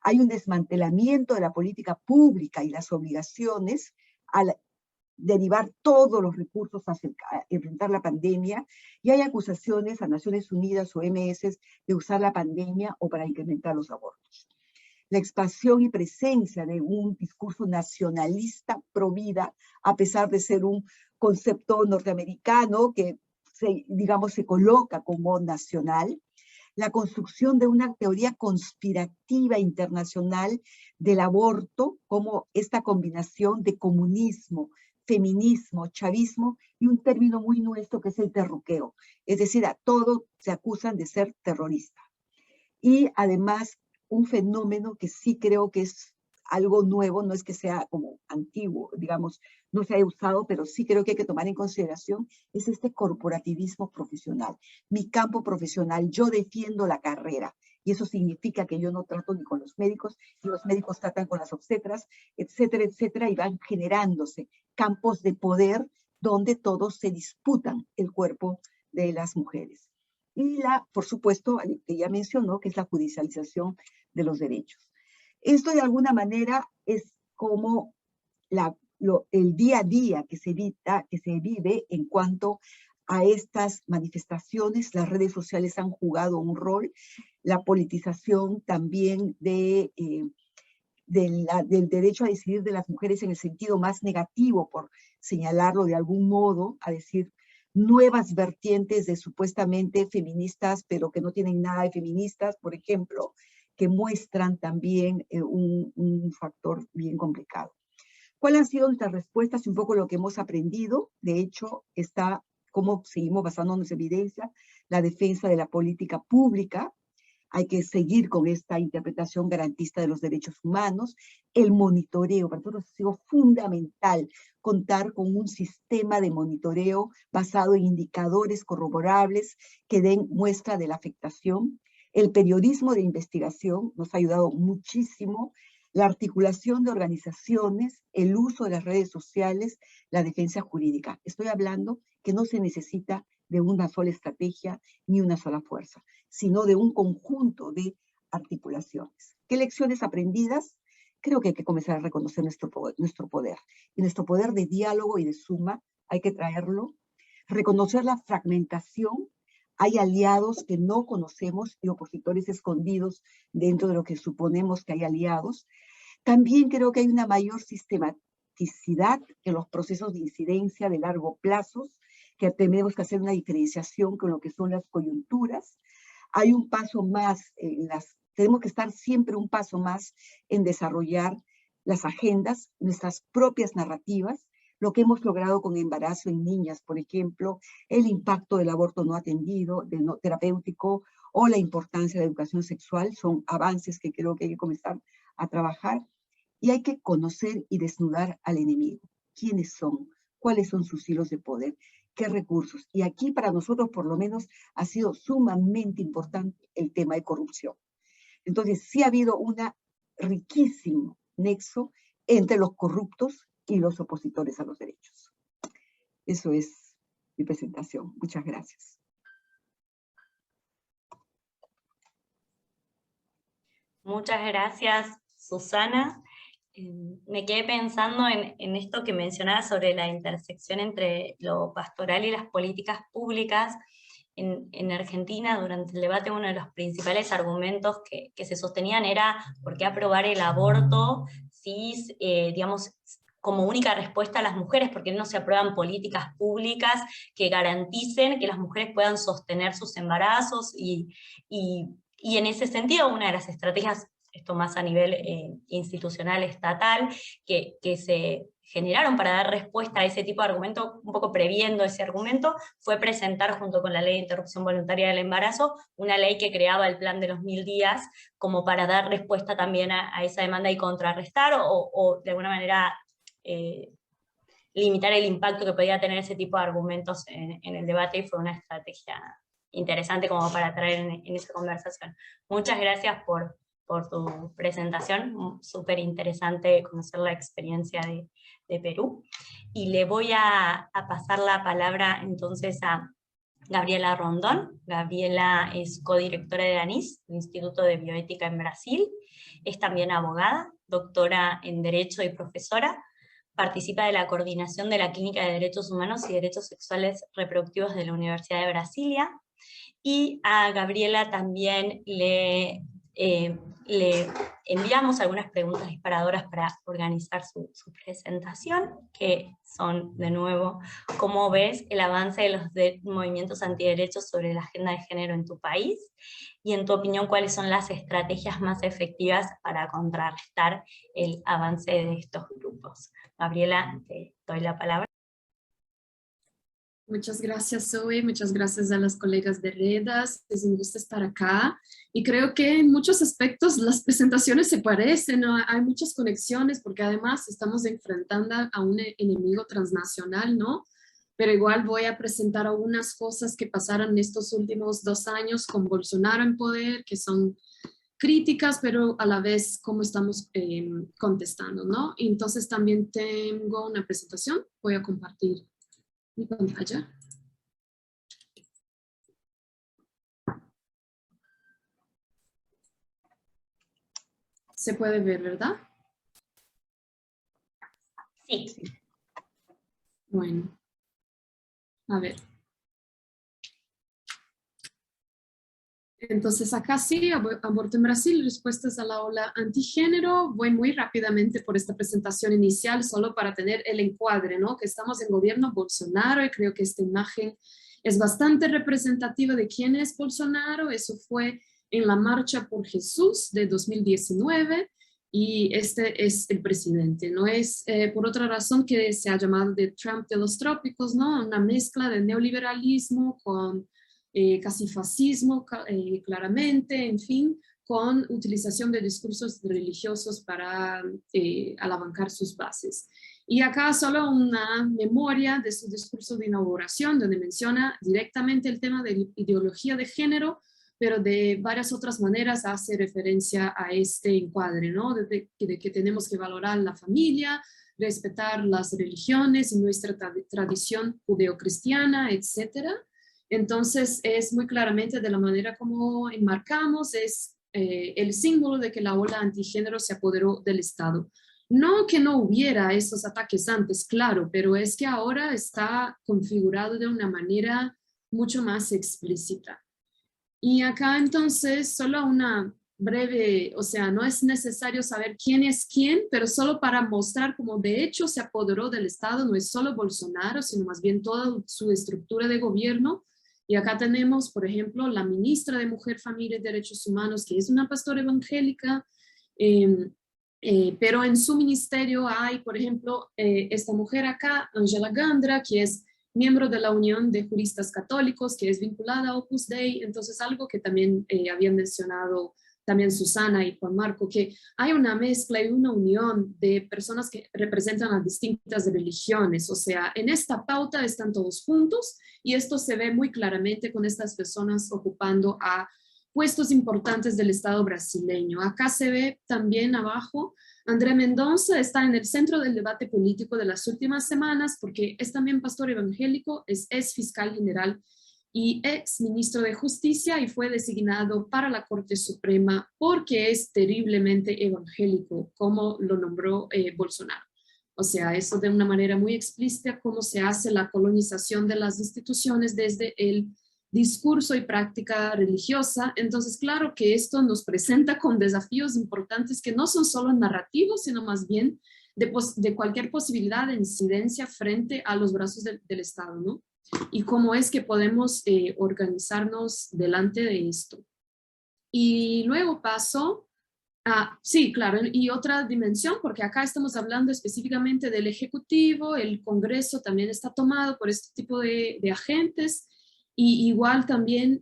Hay un desmantelamiento de la política pública y las obligaciones al derivar todos los recursos a enfrentar la pandemia, y hay acusaciones a Naciones Unidas o OMS de usar la pandemia o para incrementar los abortos. La expansión y presencia de un discurso nacionalista pro vida, a pesar de ser un concepto norteamericano que se coloca como nacional, la construcción de una teoría conspirativa internacional del aborto como esta combinación de comunismo, feminismo, chavismo y un término muy nuestro que es el terruqueo. Es decir, a todo se acusan de ser terrorista. Y además un fenómeno que sí creo que es algo nuevo, no es que sea como antiguo, digamos, no se haya usado, pero sí creo que hay que tomar en consideración, es este corporativismo profesional. Mi campo profesional, yo defiendo la carrera, y eso significa que yo no trato ni con los médicos, ni los médicos tratan con las obstetras, etcétera, etcétera, y van generándose campos de poder donde todos se disputan el cuerpo de las mujeres. Y por supuesto, que ya mencionó, que es la judicialización de los derechos. Esto de alguna manera es como el día a día que se vive en cuanto a estas manifestaciones. Las redes sociales han jugado un rol, la politización también del derecho a decidir de las mujeres en el sentido más negativo, por señalarlo de algún modo, a decir, nuevas vertientes de supuestamente feministas, pero que no tienen nada de feministas, por ejemplo, que muestran también un factor bien complicado. ¿Cuáles han sido nuestras respuestas y un poco lo que hemos aprendido? De hecho, está cómo seguimos basándonos en evidencia, la defensa de la política pública. Hay que seguir con esta interpretación garantista de los derechos humanos. El monitoreo, para nosotros ha sido fundamental contar con un sistema de monitoreo basado en indicadores corroborables que den muestra de la afectación. El periodismo de investigación nos ha ayudado muchísimo. La articulación de organizaciones, el uso de las redes sociales, la defensa jurídica. Estoy hablando que no se necesita de una sola estrategia ni una sola fuerza, sino de un conjunto de articulaciones. ¿Qué lecciones aprendidas? Creo que hay que comenzar a reconocer nuestro poder. Y nuestro poder de diálogo y de suma hay que traerlo. Reconocer la fragmentación. Hay aliados que no conocemos y opositores escondidos dentro de lo que suponemos que hay aliados. También creo que hay una mayor sistematicidad en los procesos de incidencia de largo plazo, que tenemos que hacer una diferenciación con lo que son las coyunturas. Hay un paso más, tenemos que estar siempre un paso más en desarrollar las agendas, nuestras propias narrativas, lo que hemos logrado con embarazo en niñas, por ejemplo, el impacto del aborto no atendido, del no terapéutico, o la importancia de la educación sexual, son avances que creo que hay que comenzar a trabajar. Y hay que conocer y desnudar al enemigo. ¿Quiénes son? ¿Cuáles son sus hilos de poder? ¿Qué recursos? Y aquí para nosotros por lo menos ha sido sumamente importante el tema de corrupción. Entonces sí ha habido un riquísimo nexo entre los corruptos y los opositores a los derechos. Eso es mi presentación. Muchas gracias. Muchas gracias, Susana. Me quedé pensando en esto que mencionabas sobre la intersección entre lo pastoral y las políticas públicas. En Argentina, durante el debate, uno de los principales argumentos que se sostenían era ¿por qué aprobar el aborto si, digamos, como única respuesta a las mujeres? ¿Por qué no se aprueban políticas públicas que garanticen que las mujeres puedan sostener sus embarazos? Y en ese sentido, una de las estrategias, esto más a nivel institucional, estatal, que se generaron para dar respuesta a ese tipo de argumento, un poco previendo ese argumento, fue presentar junto con la ley de interrupción voluntaria del embarazo, una ley que creaba el plan de los 1000 días, como para dar respuesta también a esa demanda y contrarrestar, o de alguna manera limitar el impacto que podía tener ese tipo de argumentos en el debate, y fue una estrategia interesante como para traer en esa conversación. Muchas gracias por tu presentación, súper interesante conocer la experiencia de Perú. Y le voy a pasar la palabra entonces a Gabriela Rondón. Gabriela es codirectora de ANIS, el Instituto de Bioética en Brasil, es también abogada, doctora en Derecho y profesora, participa de la coordinación de la Clínica de Derechos Humanos y Derechos Sexuales Reproductivos de la Universidad de Brasilia, y a Gabriela también le enviamos algunas preguntas disparadoras para organizar su presentación, que son, de nuevo, ¿cómo ves el avance de los movimientos antiderechos sobre la agenda de género en tu país? Y en tu opinión, ¿cuáles son las estrategias más efectivas para contrarrestar el avance de estos grupos? Gabriela, te doy la palabra. Muchas gracias, Zoe. Muchas gracias a las colegas de Redas. Es un gusto estar acá. Y creo que en muchos aspectos las presentaciones se parecen, ¿no? Hay muchas conexiones porque además estamos enfrentando a un enemigo transnacional, ¿no? Pero igual voy a presentar algunas cosas que pasaron en estos últimos 2 años con Bolsonaro en poder, que son críticas, pero a la vez cómo estamos contestando, ¿no? Entonces también tengo una presentación. Voy a compartir mi pantalla. Se puede ver, ¿verdad? Sí. Bueno. A ver. Entonces acá sí, aborto en Brasil, respuestas a la ola antigénero. Voy muy rápidamente por esta presentación inicial, solo para tener el encuadre, ¿no? Que estamos en gobierno Bolsonaro y creo que esta imagen es bastante representativa de quién es Bolsonaro. Eso fue en la Marcha por Jesús de 2019 y este es el presidente. No es por otra razón que se ha llamado de Trump de los trópicos, ¿no? Una mezcla de neoliberalismo con casi fascismo claramente, en fin, con utilización de discursos religiosos para alabancar sus bases. Y acá solo una memoria de su discurso de inauguración, donde menciona directamente el tema de ideología de género, pero de varias otras maneras hace referencia a este encuadre, ¿no? De que tenemos que valorar la familia, respetar las religiones y nuestra tradición judeocristiana, etcétera. Entonces es muy claramente de la manera como enmarcamos, es el símbolo de que la ola antigénero se apoderó del Estado. No que no hubiera esos ataques antes, claro, pero es que ahora está configurado de una manera mucho más explícita. Y acá entonces solo una breve, o sea, no es necesario saber quién es quién, pero solo para mostrar cómo de hecho se apoderó del Estado, no es solo Bolsonaro, sino más bien toda su estructura de gobierno. Y acá tenemos, por ejemplo, la ministra de Mujer, Familia y Derechos Humanos, que es una pastora evangélica, pero en su ministerio hay, por ejemplo, esta mujer acá, Angela Gandra, que es miembro de la Unión de Juristas Católicos, que es vinculada a Opus Dei. Entonces algo que también habían mencionado también Susana y Juan Marco, que hay una mezcla y una unión de personas que representan a distintas religiones. O sea, en esta pauta están todos juntos y esto se ve muy claramente con estas personas ocupando a puestos importantes del Estado brasileño. Acá se ve también abajo, André Mendonça está en el centro del debate político de las últimas semanas porque es también pastor evangélico, es fiscal general y ex ministro de Justicia y fue designado para la Corte Suprema porque es terriblemente evangélico, como lo nombró Bolsonaro. O sea, eso de una manera muy explícita, cómo se hace la colonización de las instituciones desde el discurso y práctica religiosa. Entonces, claro que esto nos presenta con desafíos importantes que no son solo narrativos, sino más bien de cualquier posibilidad de incidencia frente a los brazos del Estado, ¿no? Y cómo es que podemos organizarnos delante de esto. Y luego paso a, sí, claro, y otra dimensión, porque acá estamos hablando específicamente del Ejecutivo, el Congreso también está tomado por este tipo de agentes, y igual también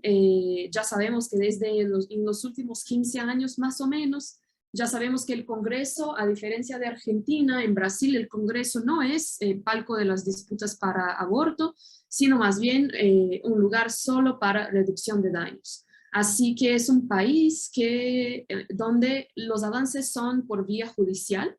ya sabemos que desde en los últimos 15 años más o menos, ya sabemos que el Congreso, a diferencia de Argentina, en Brasil el Congreso no es palco de las disputas para aborto, sino más bien un lugar solo para reducción de daños. Así que es un país donde los avances son por vía judicial,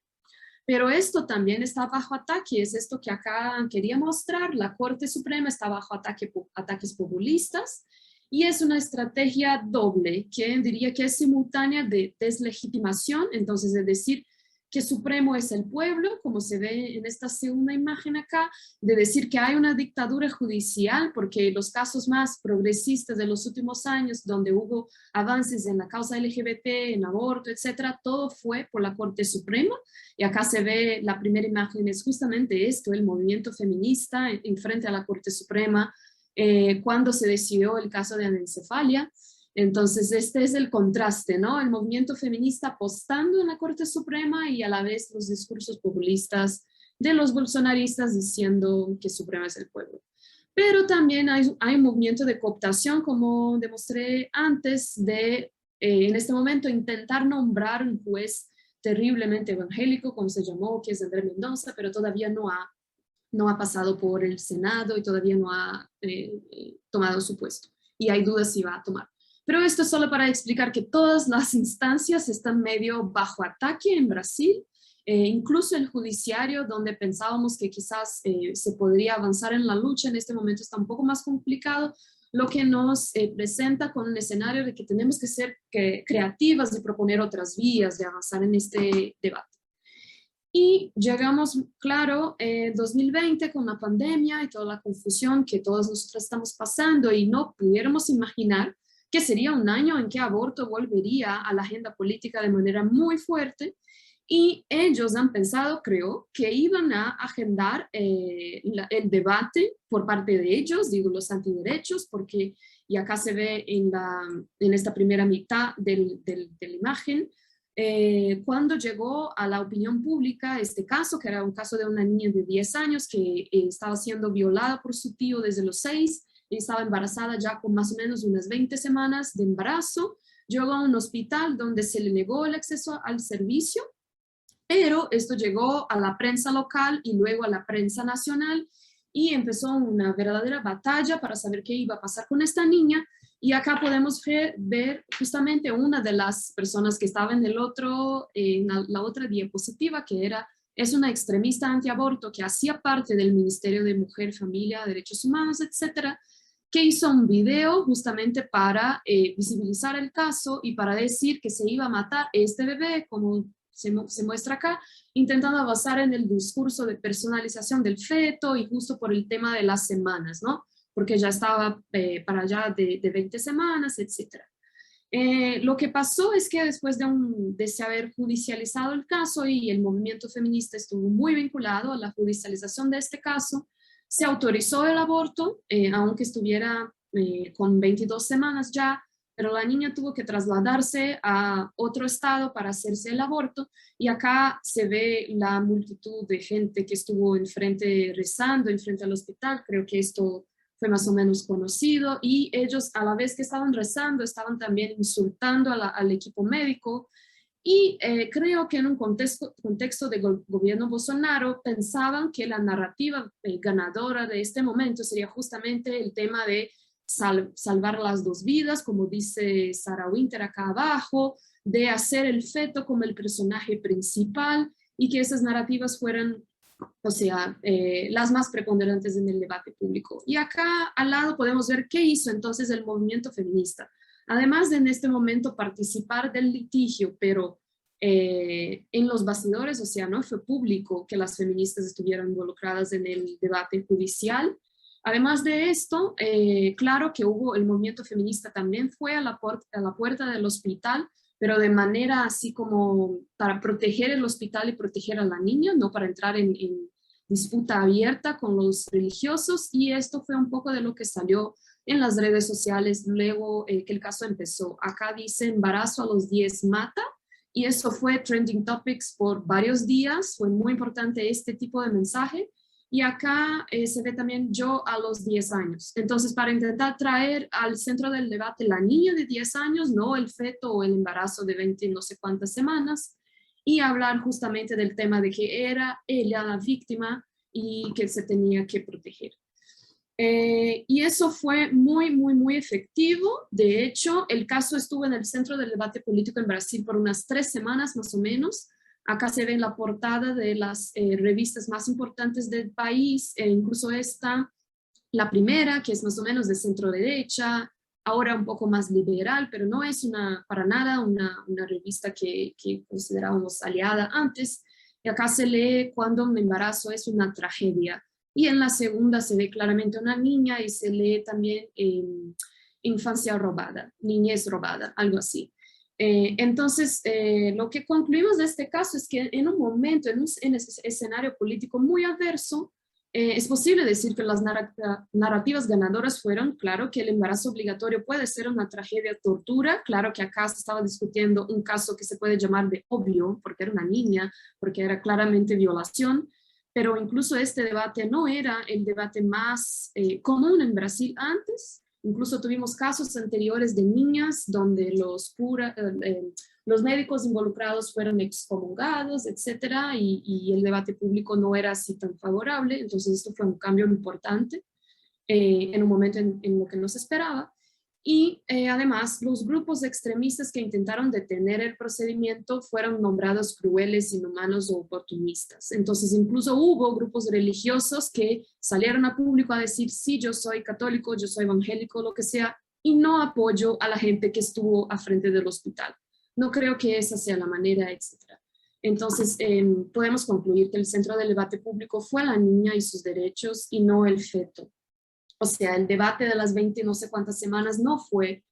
pero esto también está bajo ataque, es esto que acá quería mostrar, la Corte Suprema está bajo ataques populistas, y es una estrategia doble, que diría que es simultánea de deslegitimación, entonces es decir, que supremo es el pueblo, como se ve en esta segunda imagen acá, de decir que hay una dictadura judicial, porque los casos más progresistas de los últimos años, donde hubo avances en la causa LGBT, en aborto, etcétera, todo fue por la Corte Suprema, y acá se ve, la primera imagen es justamente esto, el movimiento feminista en frente a la Corte Suprema, cuando se decidió el caso de anencefalia. Entonces este es el contraste, ¿no? El movimiento feminista apostando en la Corte Suprema y a la vez los discursos populistas de los bolsonaristas diciendo que Suprema es el pueblo. Pero también hay un movimiento de cooptación, como demostré antes, de en este momento intentar nombrar un juez terriblemente evangélico, como se llamó, que es André Mendonça, pero todavía no ha pasado por el Senado y todavía no ha tomado su puesto. Y hay dudas si va a tomar. Pero esto es solo para explicar que todas las instancias están medio bajo ataque en Brasil, incluso el judiciario, donde pensábamos que quizás se podría avanzar en la lucha, en este momento está un poco más complicado, lo que nos presenta con un escenario de que tenemos que ser creativas de proponer otras vías, de avanzar en este debate. Y llegamos, claro, 2020 con la pandemia y toda la confusión que todos nosotros estamos pasando y no pudiéramos imaginar que sería un año en que aborto volvería a la agenda política de manera muy fuerte, y ellos han pensado, creo, que iban a agendar el debate por parte de ellos, digo los antiderechos, porque, y acá se ve en esta primera mitad de la imagen, cuando llegó a la opinión pública este caso, que era un caso de una niña de 10 años que estaba siendo violada por su tío desde los 6, y estaba embarazada ya con más o menos unas 20 semanas de embarazo, llegó a un hospital donde se le negó el acceso al servicio, pero esto llegó a la prensa local y luego a la prensa nacional, y empezó una verdadera batalla para saber qué iba a pasar con esta niña. Y acá podemos ver justamente una de las personas que estaba en la otra diapositiva, que es una extremista antiaborto que hacía parte del Ministerio de Mujer, Familia, Derechos Humanos, etcétera, que hizo un video justamente para visibilizar el caso y para decir que se iba a matar este bebé, como se muestra acá, intentando basar en el discurso de personalización del feto y justo por el tema de las semanas, ¿no? Porque ya estaba para allá de 20 semanas, etc. Lo que pasó es que después de se haber judicializado el caso, y el movimiento feminista estuvo muy vinculado a la judicialización de este caso, se autorizó el aborto, aunque estuviera con 22 semanas ya, pero la niña tuvo que trasladarse a otro estado para hacerse el aborto, y acá se ve la multitud de gente que estuvo rezando enfrente al hospital. Creo que esto fue más o menos conocido, y ellos, a la vez que estaban rezando, estaban también insultando al equipo médico, y creo que en un contexto de gobierno Bolsonaro pensaban que la narrativa ganadora de este momento sería justamente el tema de salvar las dos vidas, como dice Sarah Winter acá abajo, de hacer el feto como el personaje principal, y que esas narrativas fueran, o sea, las más preponderantes en el debate público. Y acá al lado podemos ver qué hizo entonces el movimiento feminista. Además de en este momento participar del litigio, pero en los bastidores, o sea, no fue público que las feministas estuvieran involucradas en el debate judicial. Además de esto, claro que el movimiento feminista también fue a la puerta del hospital, pero de manera así como para proteger el hospital y proteger a la niña, no para entrar en disputa abierta con los religiosos, y esto fue un poco de lo que salió en las redes sociales luego que el caso empezó. Acá dice embarazo a los 10 mata, y eso fue trending topics por varios días, fue muy importante este tipo de mensaje. Y acá se ve también yo a los 10 años. Entonces, para intentar traer al centro del debate la niña de 10 años, no el feto o el embarazo de 20 no sé cuántas semanas, y hablar justamente del tema de que era ella la víctima y que se tenía que proteger. Y eso fue muy, muy, muy efectivo. De hecho, el caso estuvo en el centro del debate político en Brasil por unas 3 semanas más o menos. Acá se ve en la portada de las revistas más importantes del país, incluso esta, la primera, que es más o menos de centro derecha, ahora un poco más liberal, pero no es para nada una revista que considerábamos aliada antes. Y acá se lee cuando un embarazo es una tragedia. Y en la segunda se ve claramente una niña, y se lee también infancia robada, niñez robada, algo así. Entonces, lo que concluimos de este caso es que en un momento, en ese escenario político muy adverso, es posible decir que las narrativas ganadoras fueron, claro, que el embarazo obligatorio puede ser una tragedia, tortura. Claro que acá se estaba discutiendo un caso que se puede llamar de obvio, porque era una niña, porque era claramente violación, pero incluso este debate no era el debate más común en Brasil antes. Incluso tuvimos casos anteriores de niñas donde los médicos involucrados fueron excomulgados, etcétera, y el debate público no era así tan favorable. Entonces esto fue un cambio importante en un momento en lo que no se esperaba. Y además los grupos extremistas que intentaron detener el procedimiento fueron nombrados crueles, inhumanos o oportunistas. Entonces incluso hubo grupos religiosos que salieron a público a decir, sí, yo soy católico, yo soy evangélico, lo que sea, y no apoyo a la gente que estuvo a frente del hospital. No creo que esa sea la manera, etc. Entonces podemos concluir que el centro del debate público fue la niña y sus derechos y no el feto. O sea, el debate de las 20 no sé cuántas semanas no fue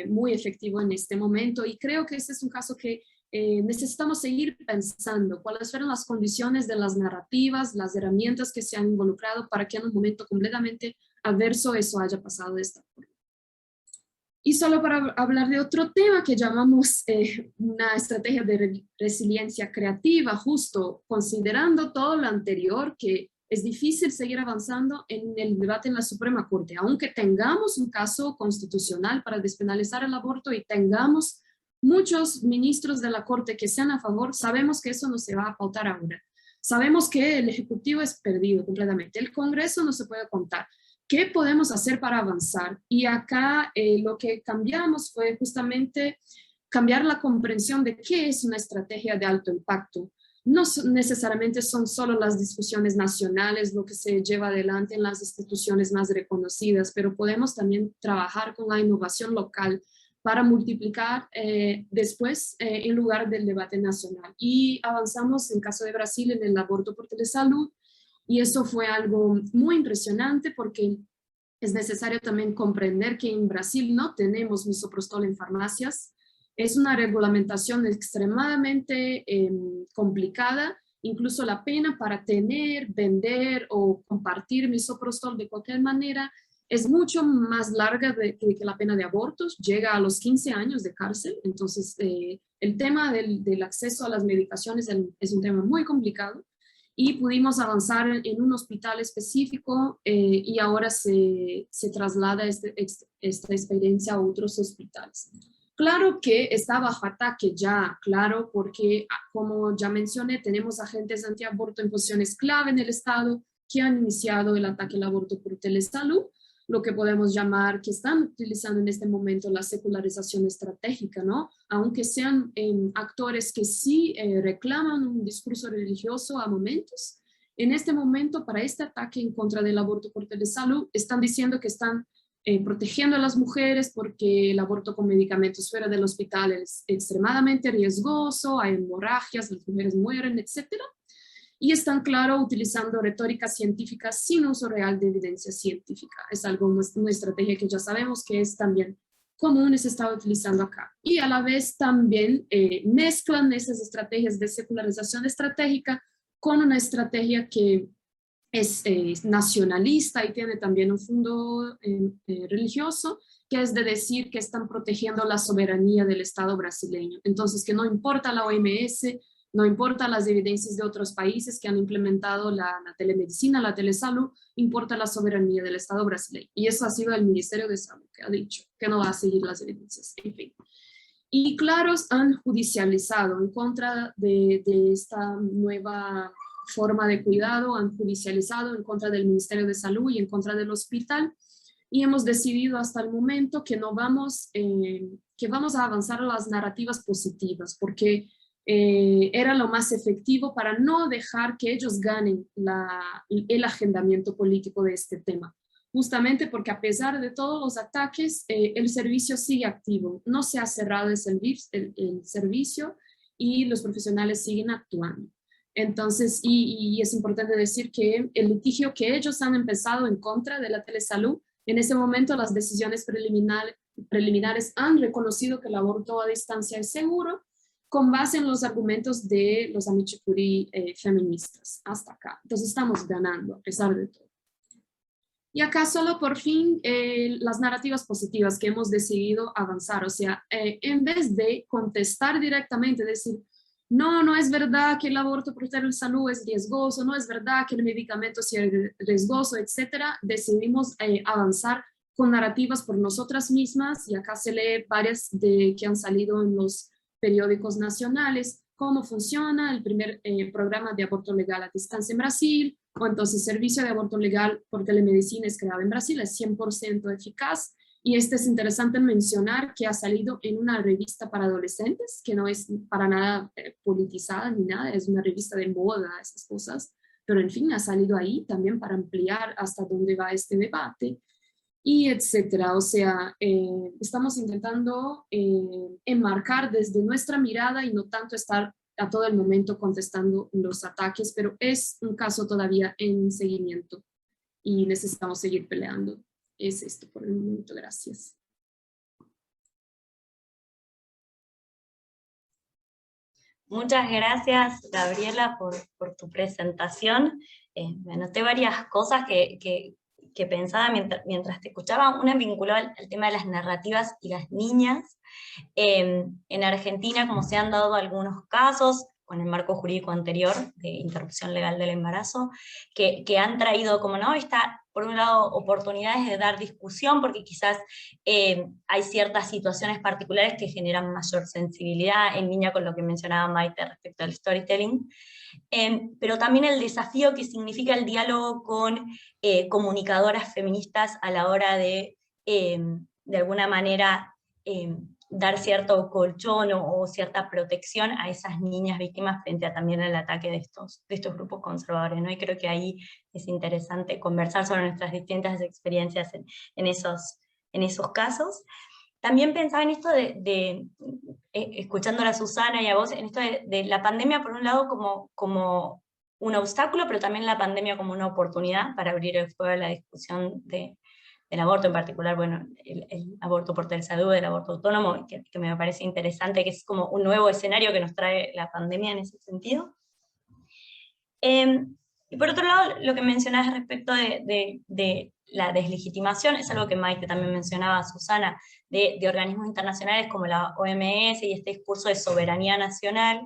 muy efectivo en este momento, y creo que este es un caso que necesitamos seguir pensando cuáles fueron las condiciones de las narrativas, las herramientas que se han involucrado para que en un momento completamente adverso eso haya pasado de esta forma. Y solo para hablar de otro tema que llamamos una estrategia de resiliencia creativa, justo considerando todo lo anterior, que es difícil seguir avanzando en el debate en la Suprema Corte, aunque tengamos un caso constitucional para despenalizar el aborto y tengamos muchos ministros de la Corte que sean a favor, sabemos que eso no se va a pautar ahora. Sabemos que el Ejecutivo es perdido completamente, el Congreso no se puede contar. ¿Qué podemos hacer para avanzar? Y acá lo que cambiamos fue justamente cambiar la comprensión de qué es una estrategia de alto impacto. No necesariamente son solo las discusiones nacionales lo que se lleva adelante en las instituciones más reconocidas, pero podemos también trabajar con la innovación local para multiplicar después en lugar del debate nacional. Y avanzamos en caso de Brasil en el aborto por telesalud, y eso fue algo muy impresionante porque es necesario también comprender que en Brasil no tenemos misoprostol en farmacias. Es una regulamentación extremadamente complicada. Incluso la pena para tener, vender o compartir misoprostol de cualquier manera es mucho más larga que la pena de abortos. Llega a los 15 años de cárcel. Entonces, el tema del acceso a las medicaciones es un tema muy complicado. Y pudimos avanzar en un hospital específico y ahora se traslada esta experiencia a otros hospitales. Claro que está bajo ataque ya, claro, porque como ya mencioné, tenemos agentes antiaborto en posiciones clave en el Estado que han iniciado el ataque al aborto por telesalud, lo que podemos llamar, que están utilizando en este momento la secularización estratégica, ¿no? Aunque sean actores que sí reclaman un discurso religioso a momentos, en este momento para este ataque en contra del aborto por telesalud están diciendo que están protegiendo a las mujeres porque el aborto con medicamentos fuera del hospital es extremadamente riesgoso, hay hemorragias, las mujeres mueren, etcétera. Y están, claro, utilizando retórica científica sin uso real de evidencia científica. Es algo, una estrategia que ya sabemos que es también común, se está utilizando acá. Y a la vez también mezclan esas estrategias de secularización estratégica con una estrategia que es nacionalista y tiene también un fondo religioso, que es de decir que están protegiendo la soberanía del Estado brasileño. Entonces, que no importa la OMS, no importa las evidencias de otros países que han implementado la telemedicina, la telesalud, importa la soberanía del Estado brasileño. Y eso ha sido el Ministerio de Salud que ha dicho que no va a seguir las evidencias, en fin. Y claro, han judicializado en contra de esta nueva forma de cuidado, han judicializado en contra del Ministerio de Salud y en contra del hospital, y hemos decidido hasta el momento que no vamos, que vamos a avanzar a las narrativas positivas, porque era lo más efectivo para no dejar que ellos ganen el agendamiento político de este tema. Justamente porque a pesar de todos los ataques, el servicio sigue activo, no se ha cerrado el servicio y los profesionales siguen actuando. Entonces, y es importante decir que el litigio que ellos han empezado en contra de la telesalud, en ese momento las decisiones preliminares han reconocido que el aborto a distancia es seguro, con base en los argumentos de los amici curiae feministas hasta acá. Entonces estamos ganando a pesar de todo. Y acá solo por fin las narrativas positivas que hemos decidido avanzar. O sea, en vez de contestar directamente, decir, no, no es verdad que el aborto por telesalud es riesgoso, no es verdad que el medicamento sea riesgoso, etcétera, decidimos avanzar con narrativas por nosotras mismas, y acá se lee varias que han salido en los periódicos nacionales, cómo funciona el primer programa de aborto legal a distancia en Brasil, o entonces servicio de aborto legal por telemedicina es creado en Brasil, es 100% eficaz. Y es interesante mencionar que ha salido en una revista para adolescentes, que no es para nada politizada ni nada, es una revista de moda, esas cosas, pero en fin, ha salido ahí también para ampliar hasta dónde va este debate, y etcétera. O sea, estamos intentando enmarcar desde nuestra mirada y no tanto estar a todo el momento contestando los ataques, pero es un caso todavía en seguimiento y necesitamos seguir peleando. Es esto por el momento, gracias. Muchas gracias, Gabriela, por tu presentación. Me anoté varias cosas que pensaba mientras te escuchaba. Una vinculada al tema de las narrativas y las niñas. En Argentina, como se han dado algunos casos, con el marco jurídico anterior de interrupción legal del embarazo, que han traído, como no, por un lado, oportunidades de dar discusión, porque quizás hay ciertas situaciones particulares que generan mayor sensibilidad en línea con lo que mencionaba Maite respecto al storytelling, pero también el desafío que significa el diálogo con comunicadoras feministas a la hora de alguna manera, dar cierto colchón o cierta protección a esas niñas víctimas frente a también el ataque de estos grupos conservadores, ¿no? Y creo que ahí es interesante conversar sobre nuestras distintas experiencias en esos casos. También pensaba en esto escuchándola a Susana y a vos, en esto de la pandemia, por un lado, como un obstáculo, pero también la pandemia como una oportunidad para abrir el fuego a la discusión del aborto, en particular, bueno, el aborto por tercera, el aborto autónomo, que me parece interesante, que es como un nuevo escenario que nos trae la pandemia en ese sentido. Y por otro lado, lo que mencionabas respecto de la deslegitimación, es algo que Maite también mencionaba, Susana, de organismos internacionales como la OMS y este discurso de soberanía nacional,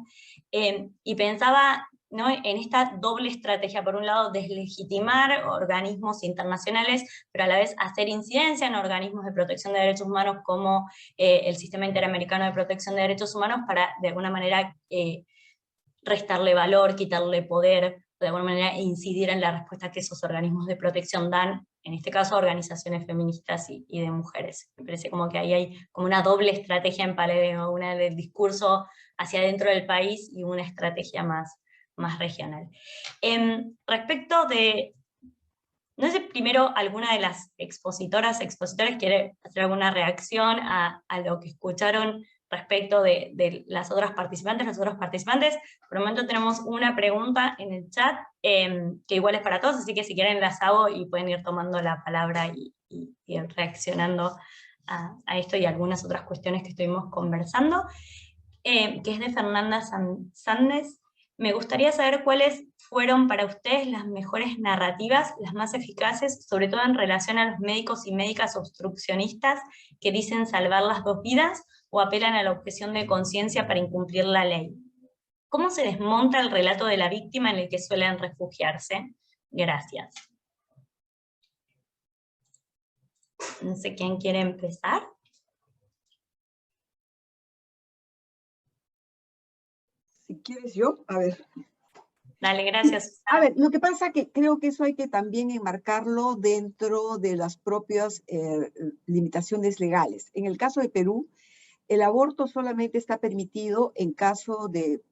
y pensaba, ¿no?, en esta doble estrategia: por un lado, deslegitimar organismos internacionales, pero a la vez hacer incidencia en organismos de protección de derechos humanos como el Sistema Interamericano de Protección de Derechos Humanos, para de alguna manera restarle valor, quitarle poder, de alguna manera incidir en la respuesta que esos organismos de protección dan, en este caso a organizaciones feministas y de mujeres. Me parece como que ahí hay como una doble estrategia en paralelo, una del discurso hacia dentro del país y una estrategia más regional. Respecto de, no sé, primero alguna de las expositores quiere hacer alguna reacción a lo que escucharon respecto de las otras participantes, los otros participantes. Por el momento tenemos una pregunta en el chat, que igual es para todos, así que si quieren las hago y pueden ir tomando la palabra y reaccionando a esto y a algunas otras cuestiones que estuvimos conversando, que es de Fernanda Sández. Me gustaría saber cuáles fueron para ustedes las mejores narrativas, las más eficaces, sobre todo en relación a los médicos y médicas obstruccionistas que dicen salvar las dos vidas o apelan a la objeción de conciencia para incumplir la ley. ¿Cómo se desmonta el relato de la víctima en el que suelen refugiarse? Gracias. No sé quién quiere empezar. Si quieres yo, a ver. Dale, gracias. A ver, lo que pasa que creo que eso hay que también enmarcarlo dentro de las propias limitaciones legales. En el caso de Perú, el aborto solamente está permitido en caso de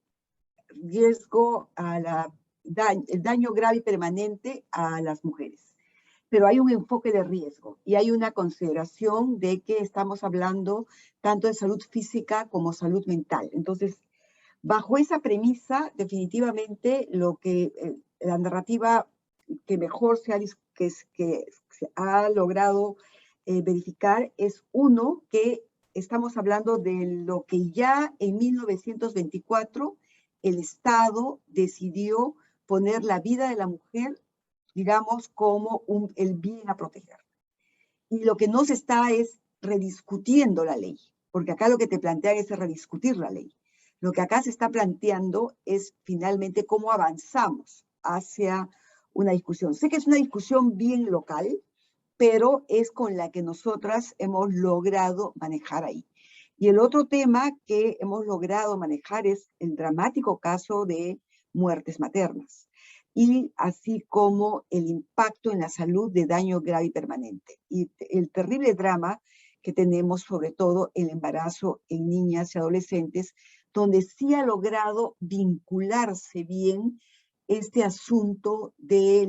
riesgo a el daño grave y permanente a las mujeres. Pero hay un enfoque de riesgo y hay una consideración de que estamos hablando tanto de salud física como salud mental. Entonces, bajo esa premisa, definitivamente la narrativa que mejor que se ha logrado verificar es, uno, que estamos hablando de lo que ya en 1924 el Estado decidió poner la vida de la mujer, digamos, como el bien a proteger. Y lo que no se está es rediscutiendo la ley, porque acá lo que te plantean es rediscutir la ley. Lo que acá se está planteando es finalmente cómo avanzamos hacia una discusión. Sé que es una discusión bien local, pero es con la que nosotras hemos logrado manejar ahí. Y el otro tema que hemos logrado manejar es el dramático caso de muertes maternas, y así como el impacto en la salud de daño grave y permanente. Y el terrible drama que tenemos, sobre todo el embarazo en niñas y adolescentes, donde sí ha logrado vincularse bien este asunto de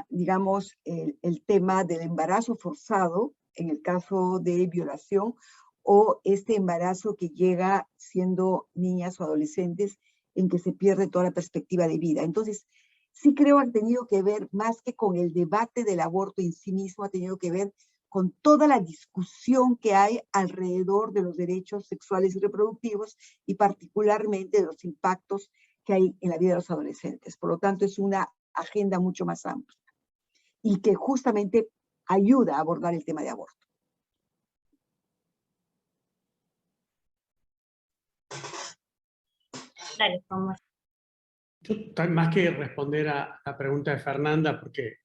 digamos, el tema del embarazo forzado, en el caso de violación, o este embarazo que llega siendo niñas o adolescentes, en que se pierde toda la perspectiva de vida. Entonces, sí creo que ha tenido que ver, más que con el debate del aborto en sí mismo, ha tenido que ver con toda la discusión que hay alrededor de los derechos sexuales y reproductivos y particularmente de los impactos que hay en la vida de los adolescentes. Por lo tanto, es una agenda mucho más amplia y que justamente ayuda a abordar el tema de aborto. Dale, Tomás. Yo, más que responder a la pregunta de Fernanda, porque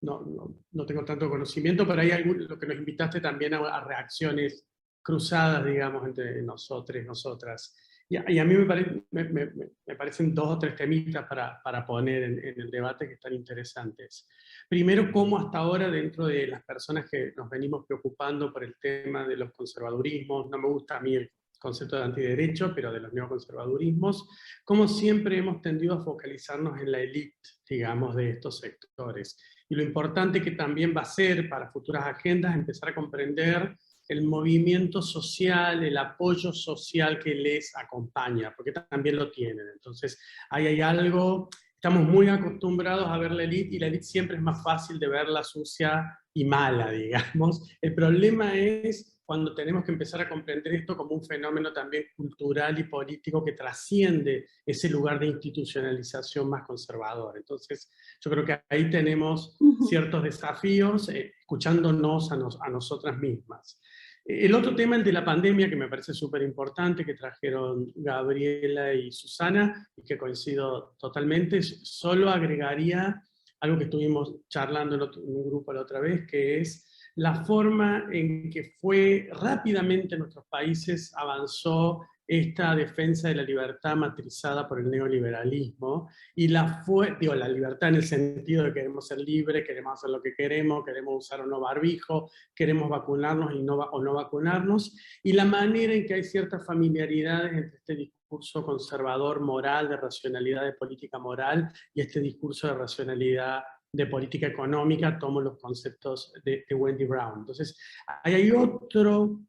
no tengo tanto conocimiento, pero hay lo que nos invitaste también a reacciones cruzadas, digamos, entre nosotros y nosotras. Y a mí me parecen 2 o 3 temitas para poner en el debate que están interesantes. Primero, cómo hasta ahora, dentro de las personas que nos venimos preocupando por el tema de los conservadurismos, no me gusta a mí el concepto de antiderecho, pero de los neoconservadurismos, como siempre hemos tendido a focalizarnos en la élite, digamos, de estos sectores. Y lo importante que también va a ser para futuras agendas empezar a comprender el movimiento social, el apoyo social que les acompaña, porque también lo tienen. Entonces, ahí hay algo, estamos muy acostumbrados a ver la élite, y la élite siempre es más fácil de verla sucia y mala, digamos. El problema es cuando tenemos que empezar a comprender esto como un fenómeno también cultural y político que trasciende ese lugar de institucionalización más conservador. Entonces, yo creo que ahí tenemos ciertos desafíos, escuchándonos a nosotras mismas. El otro tema, el de la pandemia, que me parece súper importante, que trajeron Gabriela y Susana, y que coincido totalmente, solo agregaría algo que estuvimos charlando en un grupo la otra vez, que es la forma en que rápidamente en nuestros países avanzó esta defensa de la libertad matrizada por el neoliberalismo, y la libertad en el sentido de que queremos ser libres, queremos hacer lo que queremos usar o no barbijo, queremos vacunarnos o no vacunarnos, y la manera en que hay ciertas familiaridades entre este discurso conservador moral, de racionalidad de política moral, y este discurso de racionalidad de política económica. Tomo los conceptos de Wendy Brown. Entonces, ahí hay otro.